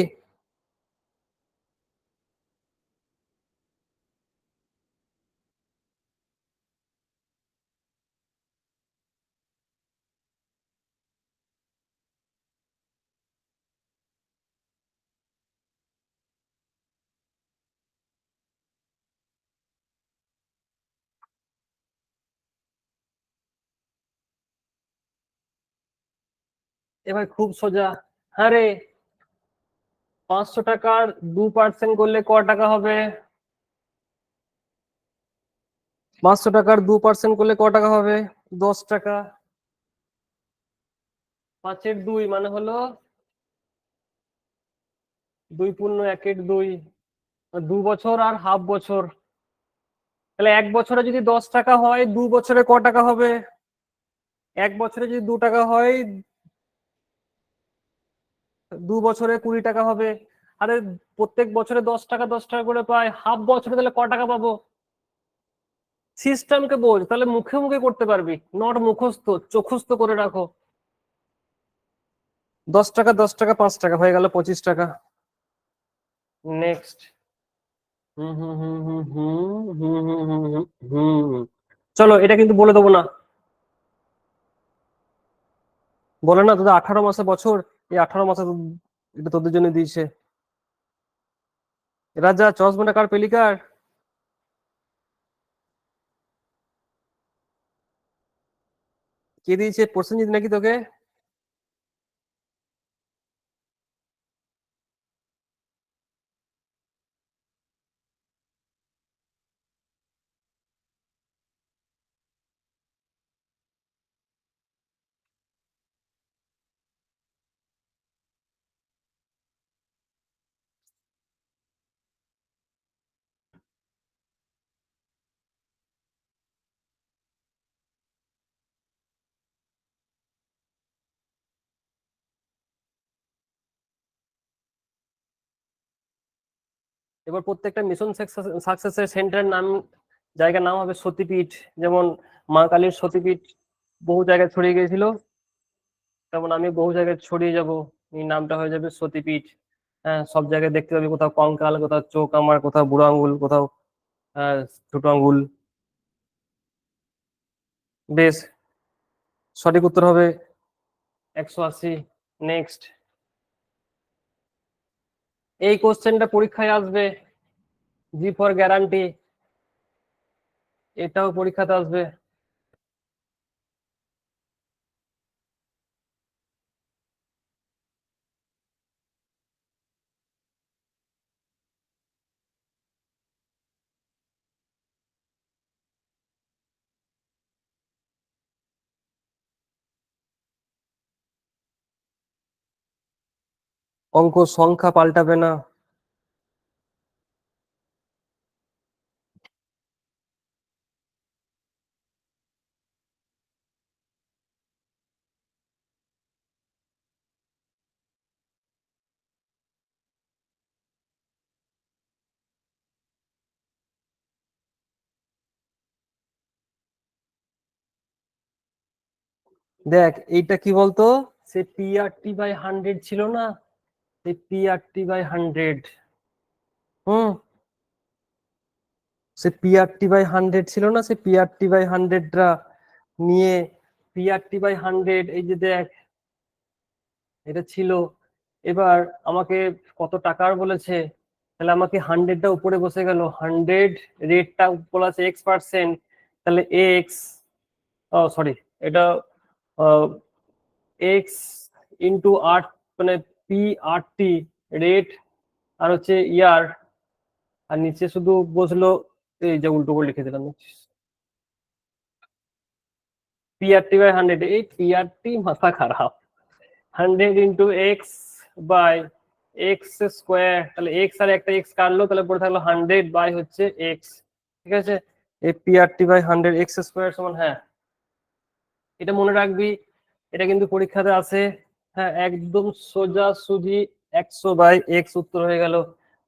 এবার খুব সোজা। হ্যাঁ রে, 500 টাকার 2% করলে ক টাকা হবে? 500 টাকার 2% করলে ক টাকা হবে? 10 টাকা। 5-এর 2 মানে হলো 2 × 1 = 2, 2 বছর আর হাফ বছর। তাহলে 1 বছরে যদি 10 টাকা হয়, 2 বছরে ক টাকা হবে? 1 বছরে যদি 2 টাকা হয়, 2 বছরে 20 টাকা হবে। আরে প্রত্যেক বছরে 10 টাকা 10 টাকা করে পাই, হাফ বছরে তাহলে ক টাকা পাবো? সিস্টেমকে বোঝ, তাহলে মুখে মুখে করতে পারবি, নট মুখস্থ, চোখস্থ করে রাখো। 10 টাকা 10 টাকা 5 টাকা হয়ে গেল 25 টাকা। নেক্সট। হুম হুম হুম হুম হুম হুম হুম হুম হুম হুম। চলো, এটা কিন্তু বলে দেবো না। বলে না তোদের 18 মাসে বছর, এই 18 মাসে এটা তোদের জন্য দিয়েছে। রাজা চশমাটা কার পেলিকার? কে দিয়েছে? প্রসেনজিৎ নাকি তোকে? এবার প্রত্যেকটা মিশন সাকসেসের সেন্টারের নাম, জায়গার নাম হবে সতীপীঠ। যেমন মা কালীর সতীপীঠ বহু জায়গায় ছড়িয়ে গিয়েছিল, তেমন আমি বহু জায়গায় ছড়িয়ে যাব, এই নামটা হয়ে যাবে সতীপীঠ। হ্যাঁ, সব জায়গায় দেখতে পাবি, কোথাও কঙ্কাল, কোথাও চোখ আমার, কোথাও বুড়ো আঙ্গুল, কোথাও ছোট আঙ্গুল। বেশ, সঠিক উত্তর হবে 180। নেক্সট। এই কোশ্চেনটা পরীক্ষায় আসবে, জি ফর গ্যারান্টি, এটাও পরীক্ষাতে আসবে। অঙ্ক সংখ্যা পাল্টাবে না। দেখ এইটা কি বলতো, সে PRT/100 ছিল না, সেই PRT/100। হুম, সে PRT/100 ছিল না, সে PRT/100টা নিয়ে, PRT/100 এই যে দেখ, এটা ছিল। এবার আমাকে কত টাকার বলেছে, তাহলে আমাকে 100টা উপরে বসে গেল, 100 রেটটা বলা আছে X%, তাহলে এক্স, ও সরি, এটা এক্স ইন্টু আর, মানে PRT রেট, আর হচ্ছে ইয়ার, আর নিচে শুধু বসলো, এই যে উল্টো করে লিখে দিলাম, PRT/100, এই PRT মাথা খারাপ। 100 × X/X², তাহলে এক্স আর একটা এক্স কাটলো, তাহলে পরে থাকলো 100 হচ্ছে এক্স। ঠিক আছে, এই PRT/100 X² সমান, হ্যাঁ এটা মনে রাখবি, এটা কিন্তু পরীক্ষাতে আছে। হ্যাঁ, একদম সোজা সুজি, 100/X উত্তর হয়ে গেল।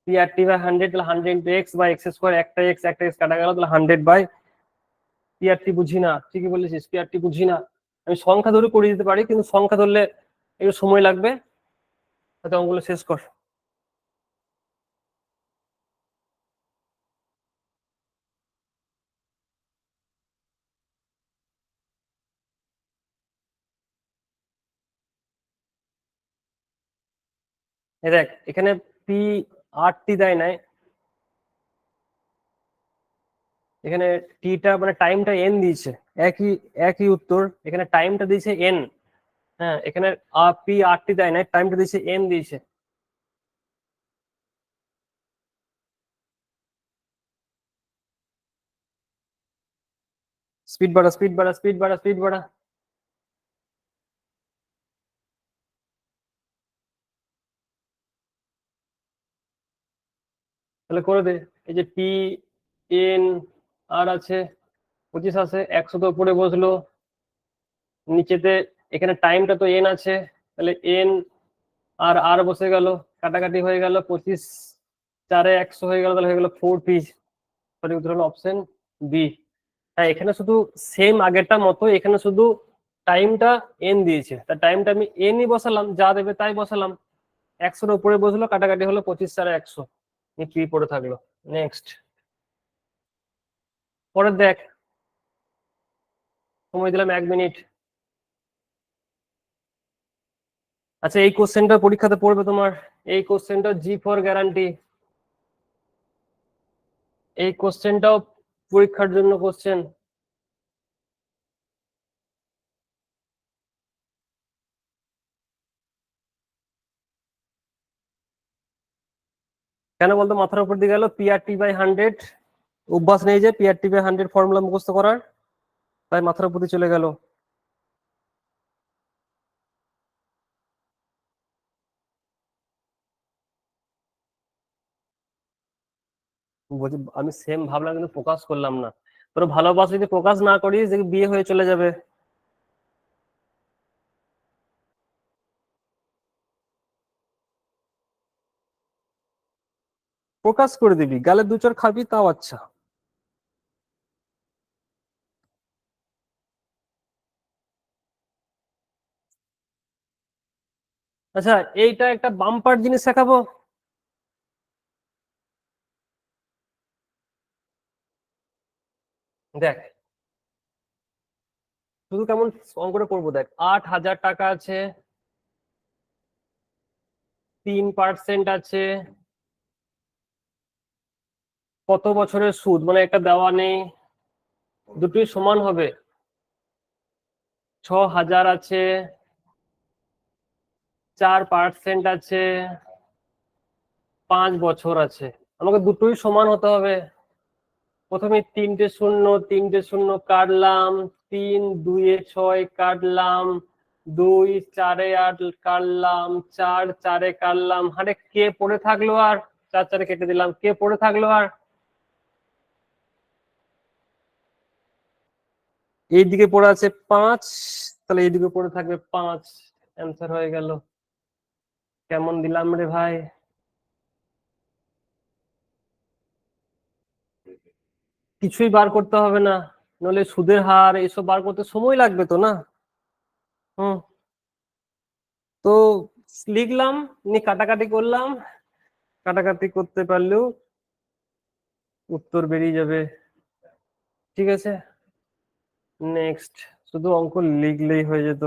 PRT/100, তাহলে 100 × X/X², একটা এক্স একটা এক্স কাটা গেল, তাহলে 100/PRT। বুঝি না, ঠিকই বলেছিস, PRT বুঝি না। আমি সংখ্যা ধরে করে দিতে পারি, কিন্তু সংখ্যা ধরলে একটু সময় লাগবে। তাতে অঙ্কগুলো শেষ কর। এই দেখ, এখানে PRT দেয় নাই, এখানে টিটা মানে টাইমটা এন দিয়েছে। একই একই উত্তর, এখানে টাইমটা দিয়েছে এন, হ্যাঁ, এখানে পি আর টি দেয় না, টাইমটা দিয়েছে এন দিয়েছে। স্পিড বাড়া, স্পিড বাড়া, স্পিড বাড়া, স্পিড বাড়া। তাহলে করে দে। এই যে পি এন আর আছে 25 আছে, 100 তো উপরে বসলো নিচেতে। এখানে টাইমটা তো এন আছে, তাহলে এন আর আর বসে গেল, কাটাকাটি হয়ে গেল, 25 4 100 হয়ে গেল, তাহলে হয়ে গেল 40। সঠিক উত্তর হলো অপশন বি। হ্যাঁ, এখানে শুধু সেম আগেরটা মতো, এখানে শুধু টাইমটা এন দিয়েছে, তার টাইমটা আমি এনই বসালাম, যা দেবে তাই বসালাম। 100 উপরে বসলো, কাটাকাটি হলো 25 4 100, পি পড়ে থাকলো। নেক্সট, পরে দেখ, সময় দিলাম 1 মিনিট। আচ্ছা, এই কোশ্চেনটা পরীক্ষাতে পড়বে তোমার। এই কোশ্চেনটা জি ফর গ্যারান্টি, এই কোশ্চেনটাও পরীক্ষার জন্য কোশ্চেন। কেন বলতো মাথার উপর দিয়ে গেল? PRT/100 অভ্যাস নেই যে PRT/100 ফর্মুলা মুখস্থ করার, তাই মাথার উপর দিয়ে চলে গেল। আমি সেম ভাবলাম কিন্তু ফোকাস করলাম না। তোর ভালোবাসা যদি ফোকাস না করিস, দেখবি বিয়ে হয়ে চলে যাবে। ফোকাস করে দিবি, গালে 2 চড় খাবি তাও আচ্ছা। আচ্ছা, এইটা একটা বাম্পার জিনিস শেখাবো। দেখ, শুধু কেমন অঙ্কটা করবো, দেখ 8,000 টাকা আছে, 3% আছে, কত বছরের সুদ, মানে একটা দেওয়া নেই, দুটোই সমান হবে। 6,000 আছে, 4% আছে, 5 বছর আছে। আমাকে দুটোই সমান হতে হবে। প্রথমে 3টে 0, 3টে 0 কাটলাম, 3 2 এ 6 কাটলাম, 2 4 এ 8 কাটলাম, 4 4 এ কাটলাম, আরে কে পড়ে থাকলো আর? 4 4 কেটে দিলাম, কে পড়ে থাকলো আর? এইদিকে পড়ে আছে 5, তাহলে এইদিকে পড়ে থাকবে 5। অ্যান্সার হয়ে গেল। কেমন দিলাম রে ভাই? কিছুই বার করতে হবে না, নলে সুদের হার এসব বার করতে সময় লাগবে তো না। হুম। তো লিখলাম, নিয়ে কাটাকাটি করলাম, কাটাকাটি করতে পারলেও উত্তর বেরিয়ে যাবে। ঠিক আছে, নেক্সট। শুধু অঙ্ক লিখলেই হয়ে যেত।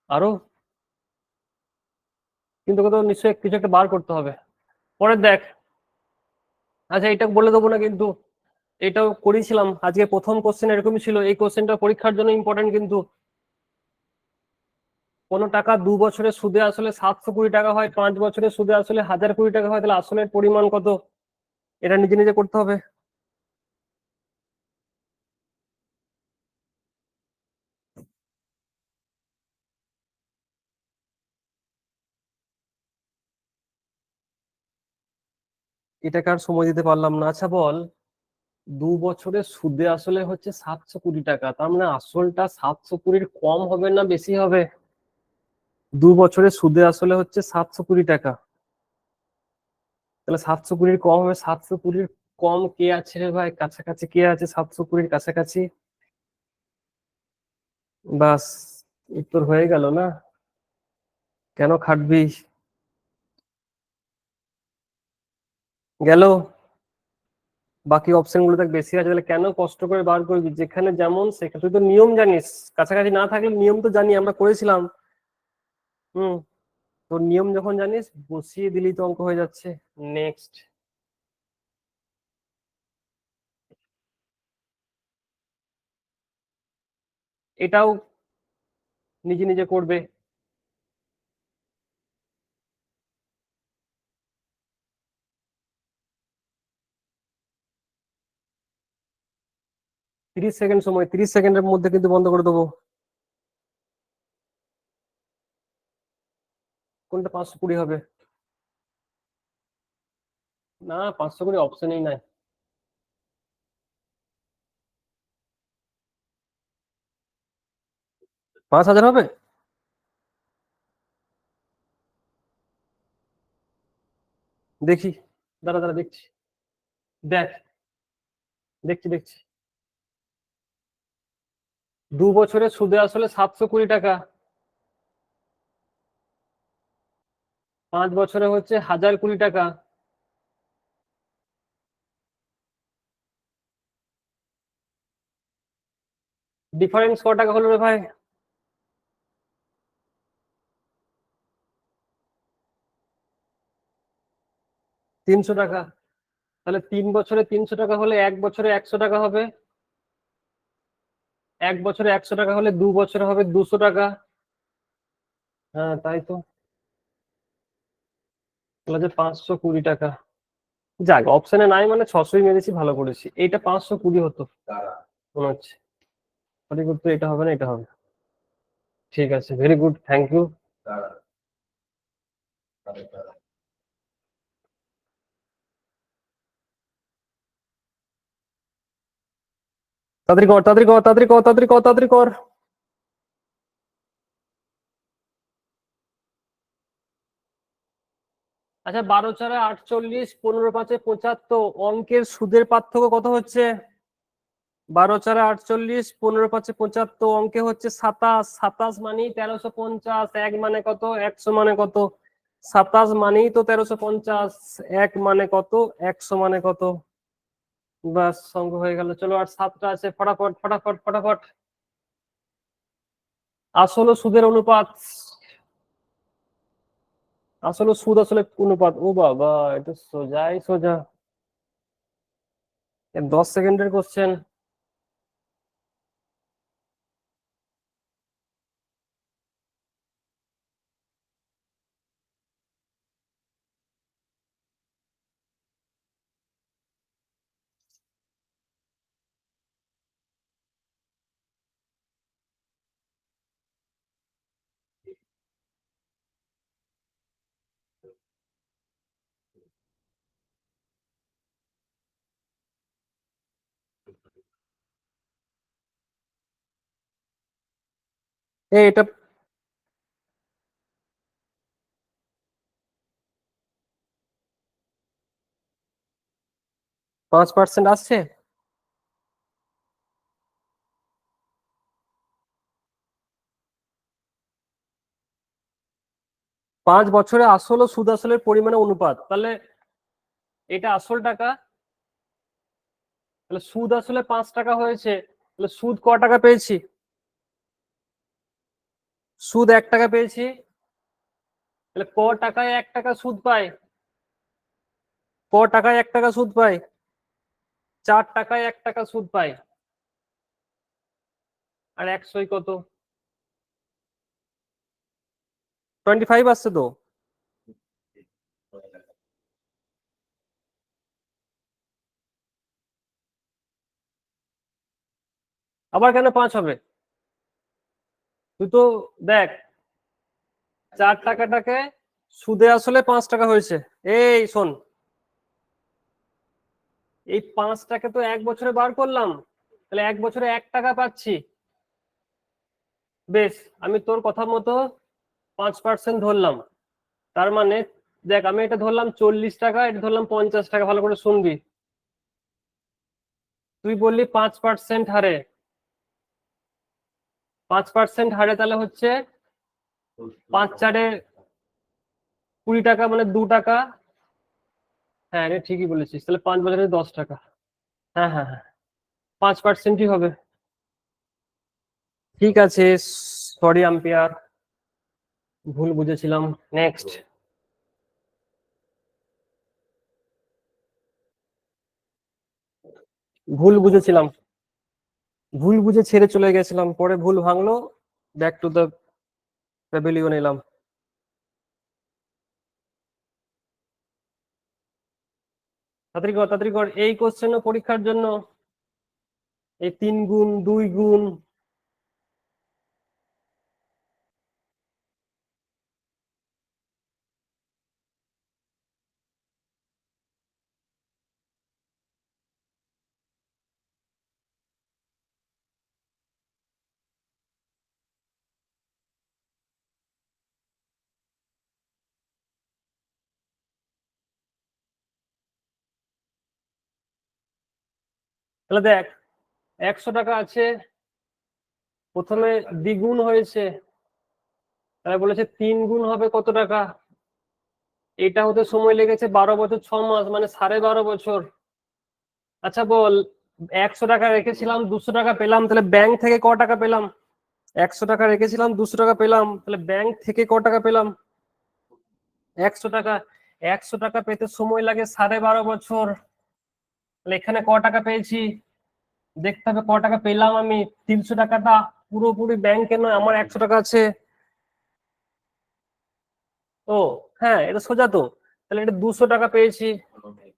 আরো কিন্তু কোথাও নিশ্চয়ই কিছু একটা বার করতে হবে। পরে দেখ। আচ্ছা, এটা বলে দেবো না কিন্তু, এটাও করেছিলাম আজকে, প্রথম কোশ্চেন এরকমই ছিল। এই কোশ্চেনটা পরীক্ষার জন্য ইম্পর্টেন্ট কিন্তু। কোনো টাকা 2 বছরের সুদে আসলে 720 টাকা হয়, 5 বছরের সুদে আসলে 1,020 টাকা হয়, তাহলে আসলের পরিমাণ কত? এটা নিজে নিজে করতে হবে। এটাকে আর সময় দিতে পারলাম না। আচ্ছা বল, 2 বছরের সুদে আসলে হচ্ছে 720 টাকা, তার মানে আসলটা 720 কম হবে না বেশি হবে? 2 বছরের সুদে আসলে হচ্ছে 720 টাকা, তাহলে 720 কম হবে। 720 কম কে আছে রে ভাই? কাছাকাছি কে আছে 720 কাছাকাছি? বাস, উত্তর হয়ে গেল না? কেন খাটবি? গেল। বাকি অপশন গুলো দেখ বেশি আছে, তাহলে কেন কষ্ট করে বার করবি? যেখানে যেমন সেখানে তুই তো নিয়ম জানিস, কাছাকাছি না থাকলে নিয়ম তো জানি, আমরা করেছিলাম। হুম। তোর নিয়ম যখন জানিস, বসিয়ে দিলেই তো অঙ্ক হয়ে যাচ্ছে। নেক্সট। এটাও নিজে নিজে করবে। তিরিশ সেকেন্ড সময়, 30 সেকেন্ডের মধ্যে কিন্তু বন্ধ করে দেবো। কোনটা 520 হবে? না, 520 অপশনই নাই। 5000 হবে? দেখি, দাঁড়া দাঁড়া দেখছি। দেখ, দেখছি দেখছি। 2 বছরে সুদে আসলে 720 টাকা। 5 বছরে হচ্ছে 1020 টাকা। ডিফারেন্স ক টাকা হলো রে ভাই? 300 টাকা। তাহলে 3 বছরে 300 টাকা হলে 1 বছরে 100 টাকা হবে। 1 বছরে 100 টাকা হলে 2 বছরে হবে 200 টাকা। হ্যাঁ তাই তো। তাহলে যে 520 টাকা। যাক, অপশনে নাই মানে 600ই মেরেছি, ভালো করেছি। এইটা 520 হতো মনে হচ্ছে। সঠিক উত্তর এটা হবে না, এটা হবে। ঠিক আছে, ভেরি গুড, থ্যাংক ইউ। তাড়াতাড়ি কর, তাড়াতাড়ি কর, তাড়াতাড়ি কর, তাড়াতাড়ি কর, তাড়াতাড়ি কর। আচ্ছা, 12×4 = 48, 15×5 = 75, অঙ্কের সুদের পার্থক্য কত হচ্ছে? 12×4 = 48, 15×5 = 75, অঙ্কে হচ্ছে 27। 27 মানেই 1350। এক মানে কত? 100 মানে কত? 27 মানেই তো 1350। এক মানে কত? 100 মানে কত? বাস, অঙ্ক হয়ে গেল। চলো, আর 7টা আছে, ফটাফট ফটাফট ফটাফট। আসল ও সুদের অনুপাত। আসল ও সুদ আসলে অনুপাত। ও বাবা, এটা সোজাই সোজা। 10 সেকেন্ডের কোশ্চেন। এটা 5% আসছে। 5 বছরে আসল ও সুদ আসলের পরিমাণে অনুপাত, তাহলে এটা আসল টাকা। তাহলে সুদ আসলে 5 টাকা হয়েছে। তাহলে সুদ ক টাকা পেয়েছি? সুদ 1 টাকা পেয়েছি। তাহলে ক টাকায় 1 টাকা সুদ পাই? ক টাকায় 1 টাকা সুদ পাই? 4 টাকায় 1 টাকা সুদ পাই। আর 100 কত? 25 আসছে তো। আবার কেন 5 হবে? তুই তো দেখ, 4 টাকাটাকে সুদে আসলে 5 টাকা হয়েছে। এই শোন, এই 5টাকে তো 1 বছরে বার করলাম। তাহলে 1 বছরে 1 টাকা পাচ্ছি। বেশ, আমি তোর কথা মতো 5% ধরলাম। তার মানে দেখ, আমি এটা ধরলাম 40 টাকা, এটা ধরলাম 50 টাকা। ভালো করে শুনবি। তুই বললি 5% হারে। 5% হারে তাহলে হচ্ছে 5×4 = 20 টাকা, মানে 2 টাকা। হ্যাঁ রে, ঠিকই বলেছিস। তাহলে 5 বছরে 10 টাকা। হ্যাঁ হ্যাঁ হ্যাঁ, 5%ই হবে। ঠিক আছে, সরি আম্পিয়ার, ভুল বুঝেছিলাম। নেক্সট। ভুল বুঝেছিলাম। ভুল বুঝে ছেড়ে চলে গেছিলাম, পরে ভুল ভাঙলো, ব্যাক টু দ্য প্যাভিলিয়ন এলাম। তাড়াতাড়ি কর, তাড়াতাড়ি কর, এই কোশ্চেন পরীক্ষার জন্য। এই 3 গুণ 2 গুণ, তাহলে দেখ 100 টাকা আছে, প্রথমে দ্বিগুণ হয়েছে, তাহলে বলেছে 3 গুণ হবে কত টাকা। এটা হতে সময় লেগেছে 12 বছর 6 মাস, মানে 12.5 বছর। আচ্ছা বল, 100 টাকা রেখেছিলাম, 200 টাকা পেলাম, তাহলে ব্যাংক থেকে ক টাকা পেলাম? 100 টাকা রেখেছিলাম, 200 টাকা পেলাম, তাহলে ব্যাংক থেকে ক টাকা পেলাম? 100 টাকা। 100 টাকা পেতে সময় লাগে 12.5 বছর, তাহলে এখানে ক টাকা পেয়েছি দেখতে হবে, ক টাকা পেলাম আমি। 300 টাকাটা পুরোপুরি ব্যাংকে নয়, আমার 100 টাকা আছে। ও হ্যাঁ, এটা সোজা তো। তাহলে এটা 200 টাকা পেয়েছি,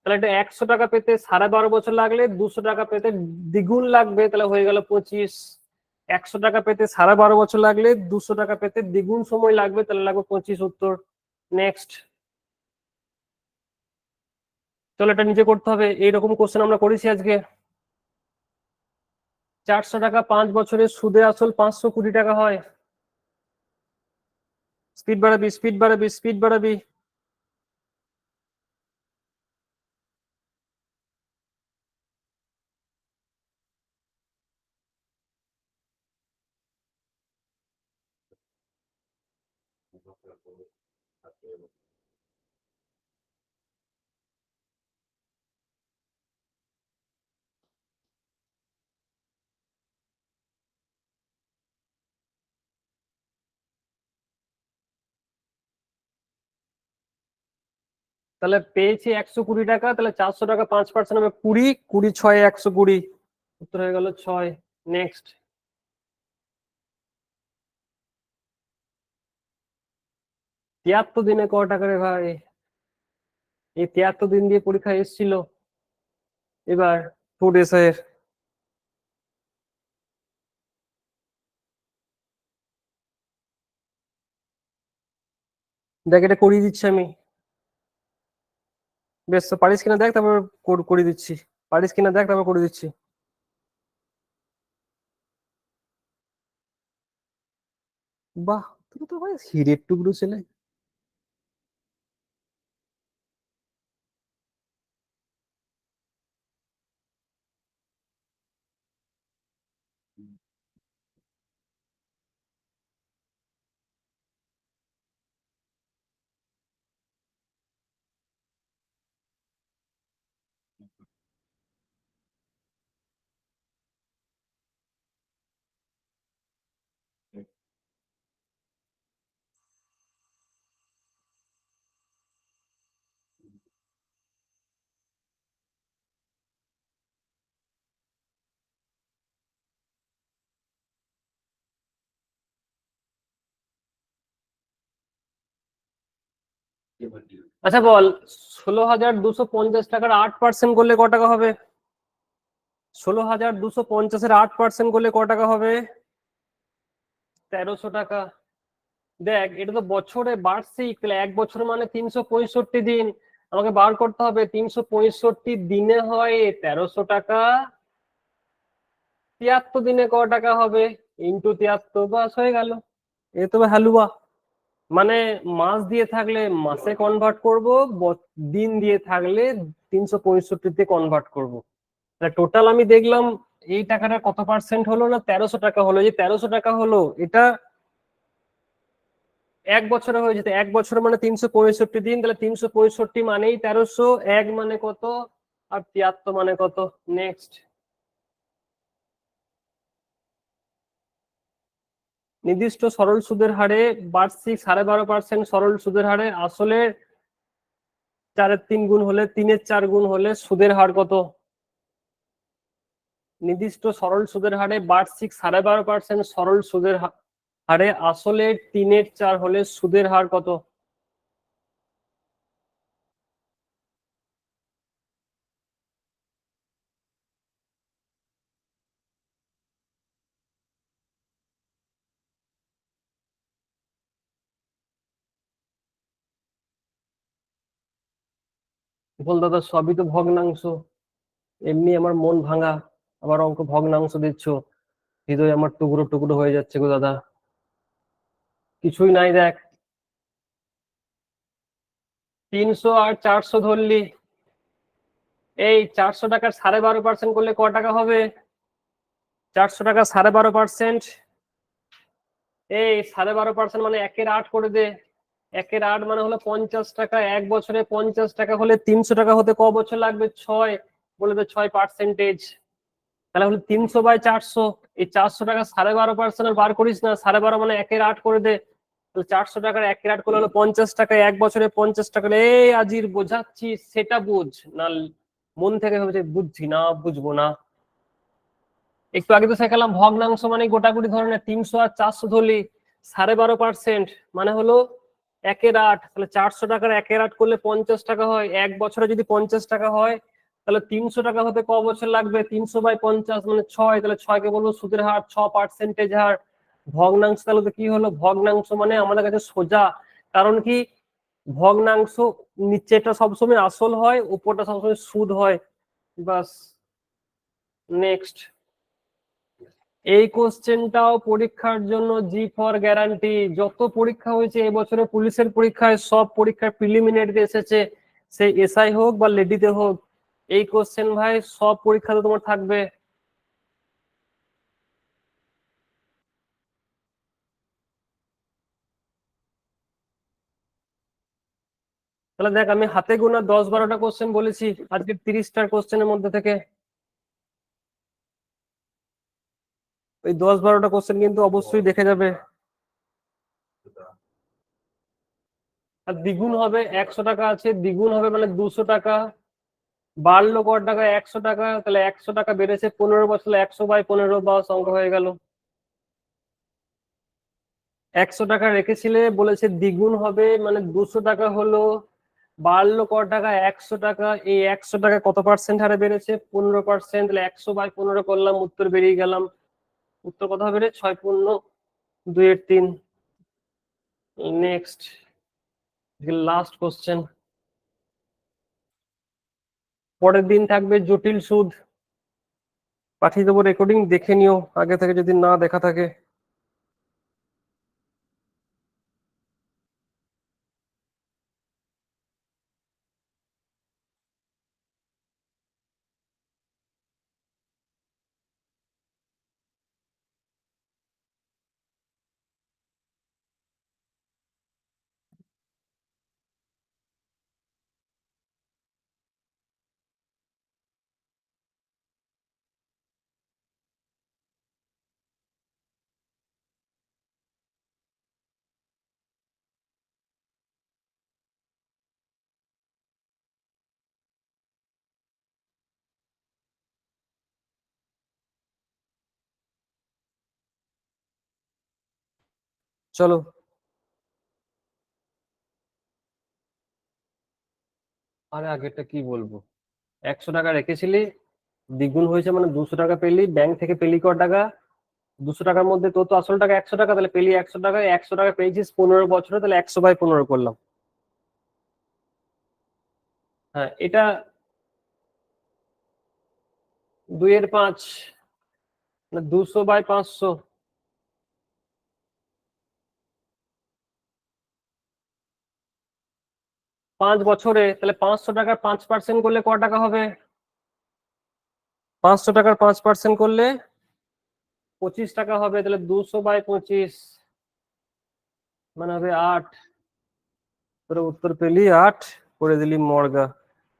তাহলে এটা 100 টাকা পেতে 12.5 বছর লাগলে 200 টাকা পেতে দ্বিগুণ লাগবে, তাহলে হয়ে গেল 25। 100 টাকা পেতে 12.5 বছর লাগলে 200 টাকা পেতে দ্বিগুণ সময় লাগবে, তাহলে লাগবে 25। উত্তর। নেক্সট। চলো এটা নিজে করতে হবে, এইরকম কোশ্চেন আমরা করেছি আজকে। 400 টাকা 5 বছরের সুদে আসল 520 টাকা হয়। স্পিড বাড়াবি, স্পিড বাড়াবি, স্পিড বাড়াবি। তাহলে পেয়েছি 120 টাকা, তাহলে 400 টাকা 5% হবে 20, 20 6 120। উত্তর হয়ে গেল 6। নেক্সট। 73 দিনে ক টাকা রে ভাই? এই 73 দিন দিয়ে পরীক্ষা এসেছিল এবার ফুড এসআইয়ের। দেখ এটা করিয়ে দিচ্ছি আমি। বেশ, তো পারিস কিনা দেখ, তারপর করে দিচ্ছি। পারিস কিনা দেখ, তারপর করে দিচ্ছি। বাহ, তুমি তো ভাই হিরের টুকরো ছেলে। আচ্ছা বল, 16,250 টাকার 8% করলে ক টাকা হবে? 16,250-এর 8% করলে ক টাকা হবে? 1300 টাকা। দেখ এটা তো বছরে বার্ষিক, তাহলে 1 বছর মানে 365 দিন। আমাকে বার করতে হবে 365 দিনে হয় 1300 টাকা, 73 দিনে ক টাকা হবে, ইন্টু 73, বাস হয়ে গেল। এ তো হালুয়া। মানে মাস দিয়ে থাকলে মাসে কনভার্ট করব, দিন দিয়ে থাকলে 365-তে কনভার্ট করব। টোটাল আমি দেখলাম এই টাকাটা কত পার্সেন্ট হলো না, 1300 টাকা হলো। এই 1300 টাকা হলো, এটা 1 বছরে হয়ে যেত। 1 বছর মানে 365 দিন, তাহলে 365 মানেই 1300, 1 মানে কত, আর 73 মানে কত। নেক্সট। নির্দিষ্ট সরল সুদের হারে বার্ষিক 12.5% সরল সুদের হারে আসলে 4-3 গুণ হলে, 3-4 গুণ হলে সুদের হার কত? নির্দিষ্ট সরল সুদের হারে বার্ষিক 12.5% সরল সুদের হারে আসলে 3/4 হলে সুদের হার কত? বল দাদা, সবই তো ভগ্নাংশ। এমনি আমার মন ভাঙা, আবার অঙ্ক ভগ্নাংশ দিচ্ছ, হৃদয় আমার টুকরো টুকরো হয়ে যাচ্ছে গো দাদা। কিছুই নাই দেখ। 300 আর 400 ধরলি, এই 400 টাকার 12.5% করলে ক টাকা হবে? 400 টাকা 12.5%, এই 12.5% মানে 1/8 করে দে। 1/8 মানে হলো 50 টাকা। এক বছরে 50 টাকা হলে 300 টাকা হতে ক বছর লাগবে? 6। বলে তো 6%। তাহলে হলো 300/400। এই 400 টাকা 12.5% বার করিস না, 12.5 মানে 1/8 করে দে। তাহলে 400 টাকার 1/8 করলে হলো 50 টাকা। এক বছরে 50 টাকা। এই আজির বোঝাচ্ছি, সেটা বুঝ না। মন থেকে ভেবেছে বুঝছি না, বুঝবো না। একটু আগে তো শেখালাম ভগ্নাংশ মানে গোটাগুটি ধরনের। 300 আর 400 ধরলি, 12.5% মানে হলো 1/8। তাহলে 400 টাকার 1/8 করলে 50 টাকা হয়। এক বছরে যদি 50 টাকা হয়, তাহলে 300 টাকা হতে ক বছর লাগবে? 300/50 মানে 6। তাহলে 6 কে বলবো সুদের হার, 6% হার। ভগ্নাংশ তাহলে তো কি হলো? ভগ্নাংশ মানে আমাদের কাছে সোজা। কারণ কি, ভগ্নাংশ নিচেটা সবসময় আসল হয়, উপরটা সবসময় সুদ হয়। বাস। নেক্সট। এই কোশ্চেনটাও পরীক্ষার জন্য জি ফর গ্যারান্টি। যত পরীক্ষা হয়েছে এবছরে পুলিশের পরীক্ষায়, সব পরীক্ষায় প্রিলিমিনারিতে এসেছে, সেই এসআই হোক বা লেডিতে হোক, এই কোশ্চেন ভাই সব পরীক্ষাতে তোমার থাকবে। তাহলে দেখ, আমি হাতে গোনা 10-12টা কোশ্চেন বলেছি আজকে 30টার কোশ্চেনের মধ্যে থেকে। ওই 10-12টা কোশ্চেন কিন্তু অবশ্যই দেখে যাবে। আর দ্বিগুণ হবে, 100 টাকা আছে, দ্বিগুণ হবে মানে 200 টাকা। বাড়লো ক টাকা? 100 টাকা। তাহলে 100 টাকা বেড়েছে 15 বছর, 100/15, বাস অঙ্ক হয়ে গেল। 100 টাকা রেখেছিলে, বলেছে দ্বিগুণ হবে মানে 200 টাকা হলো। বাড়লো ক টাকা? 100 টাকা। এই 100 টাকা কত পার্সেন্ট হারে বেড়েছে? 15%। তাহলে 100/15 করলাম, উত্তর বেরিয়ে গেলাম। উত্তর কত হবে রে? 6×2=3। Next, last question. পরের দিন থাকবে জটিল সুদ। পাঠিয়ে দেবো রেকর্ডিং, দেখে নিও আগে থেকে যদি না দেখা থাকে। চলো। আরে আগেরটা কি বলবো, 100 টাকা রেখেছিলি, দ্বিগুণ হয়েছে মানে 200 টাকা পেলি। ব্যাংক থেকে পেলি ক টাকা? 200 টাকার মধ্যে তোর তো আসল টাকা 100 টাকা, তাহলে পেলি 100 টাকা। 100 টাকা পেয়েছিস 15 বছরে, তাহলে 100/15 করলাম। হ্যাঁ, এটা 2/5 মানে 200/500। 5 বছরে, তাহলে 500 টাকার 5% করলে ক টাকা হবে? 500 টাকার 5% করলে 25 টাকা হবে। তাহলে 200/25 মানে হবে 8। তোর উত্তর পেলি 8, করে দিলি মর্গা।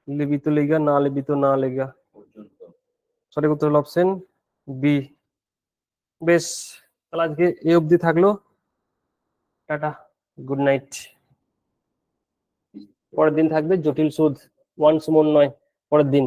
লিবি তো লিগা, না লিবি তো না লেগা। সঠিক উত্তর হলো অপশন বি। বেশ, তাহলে আজকে এই অবধি থাকলো। Tata, good night. পরের দিন থাকবে জটিল সুদ, ওয়ান্স মোর নয়, পরের দিন।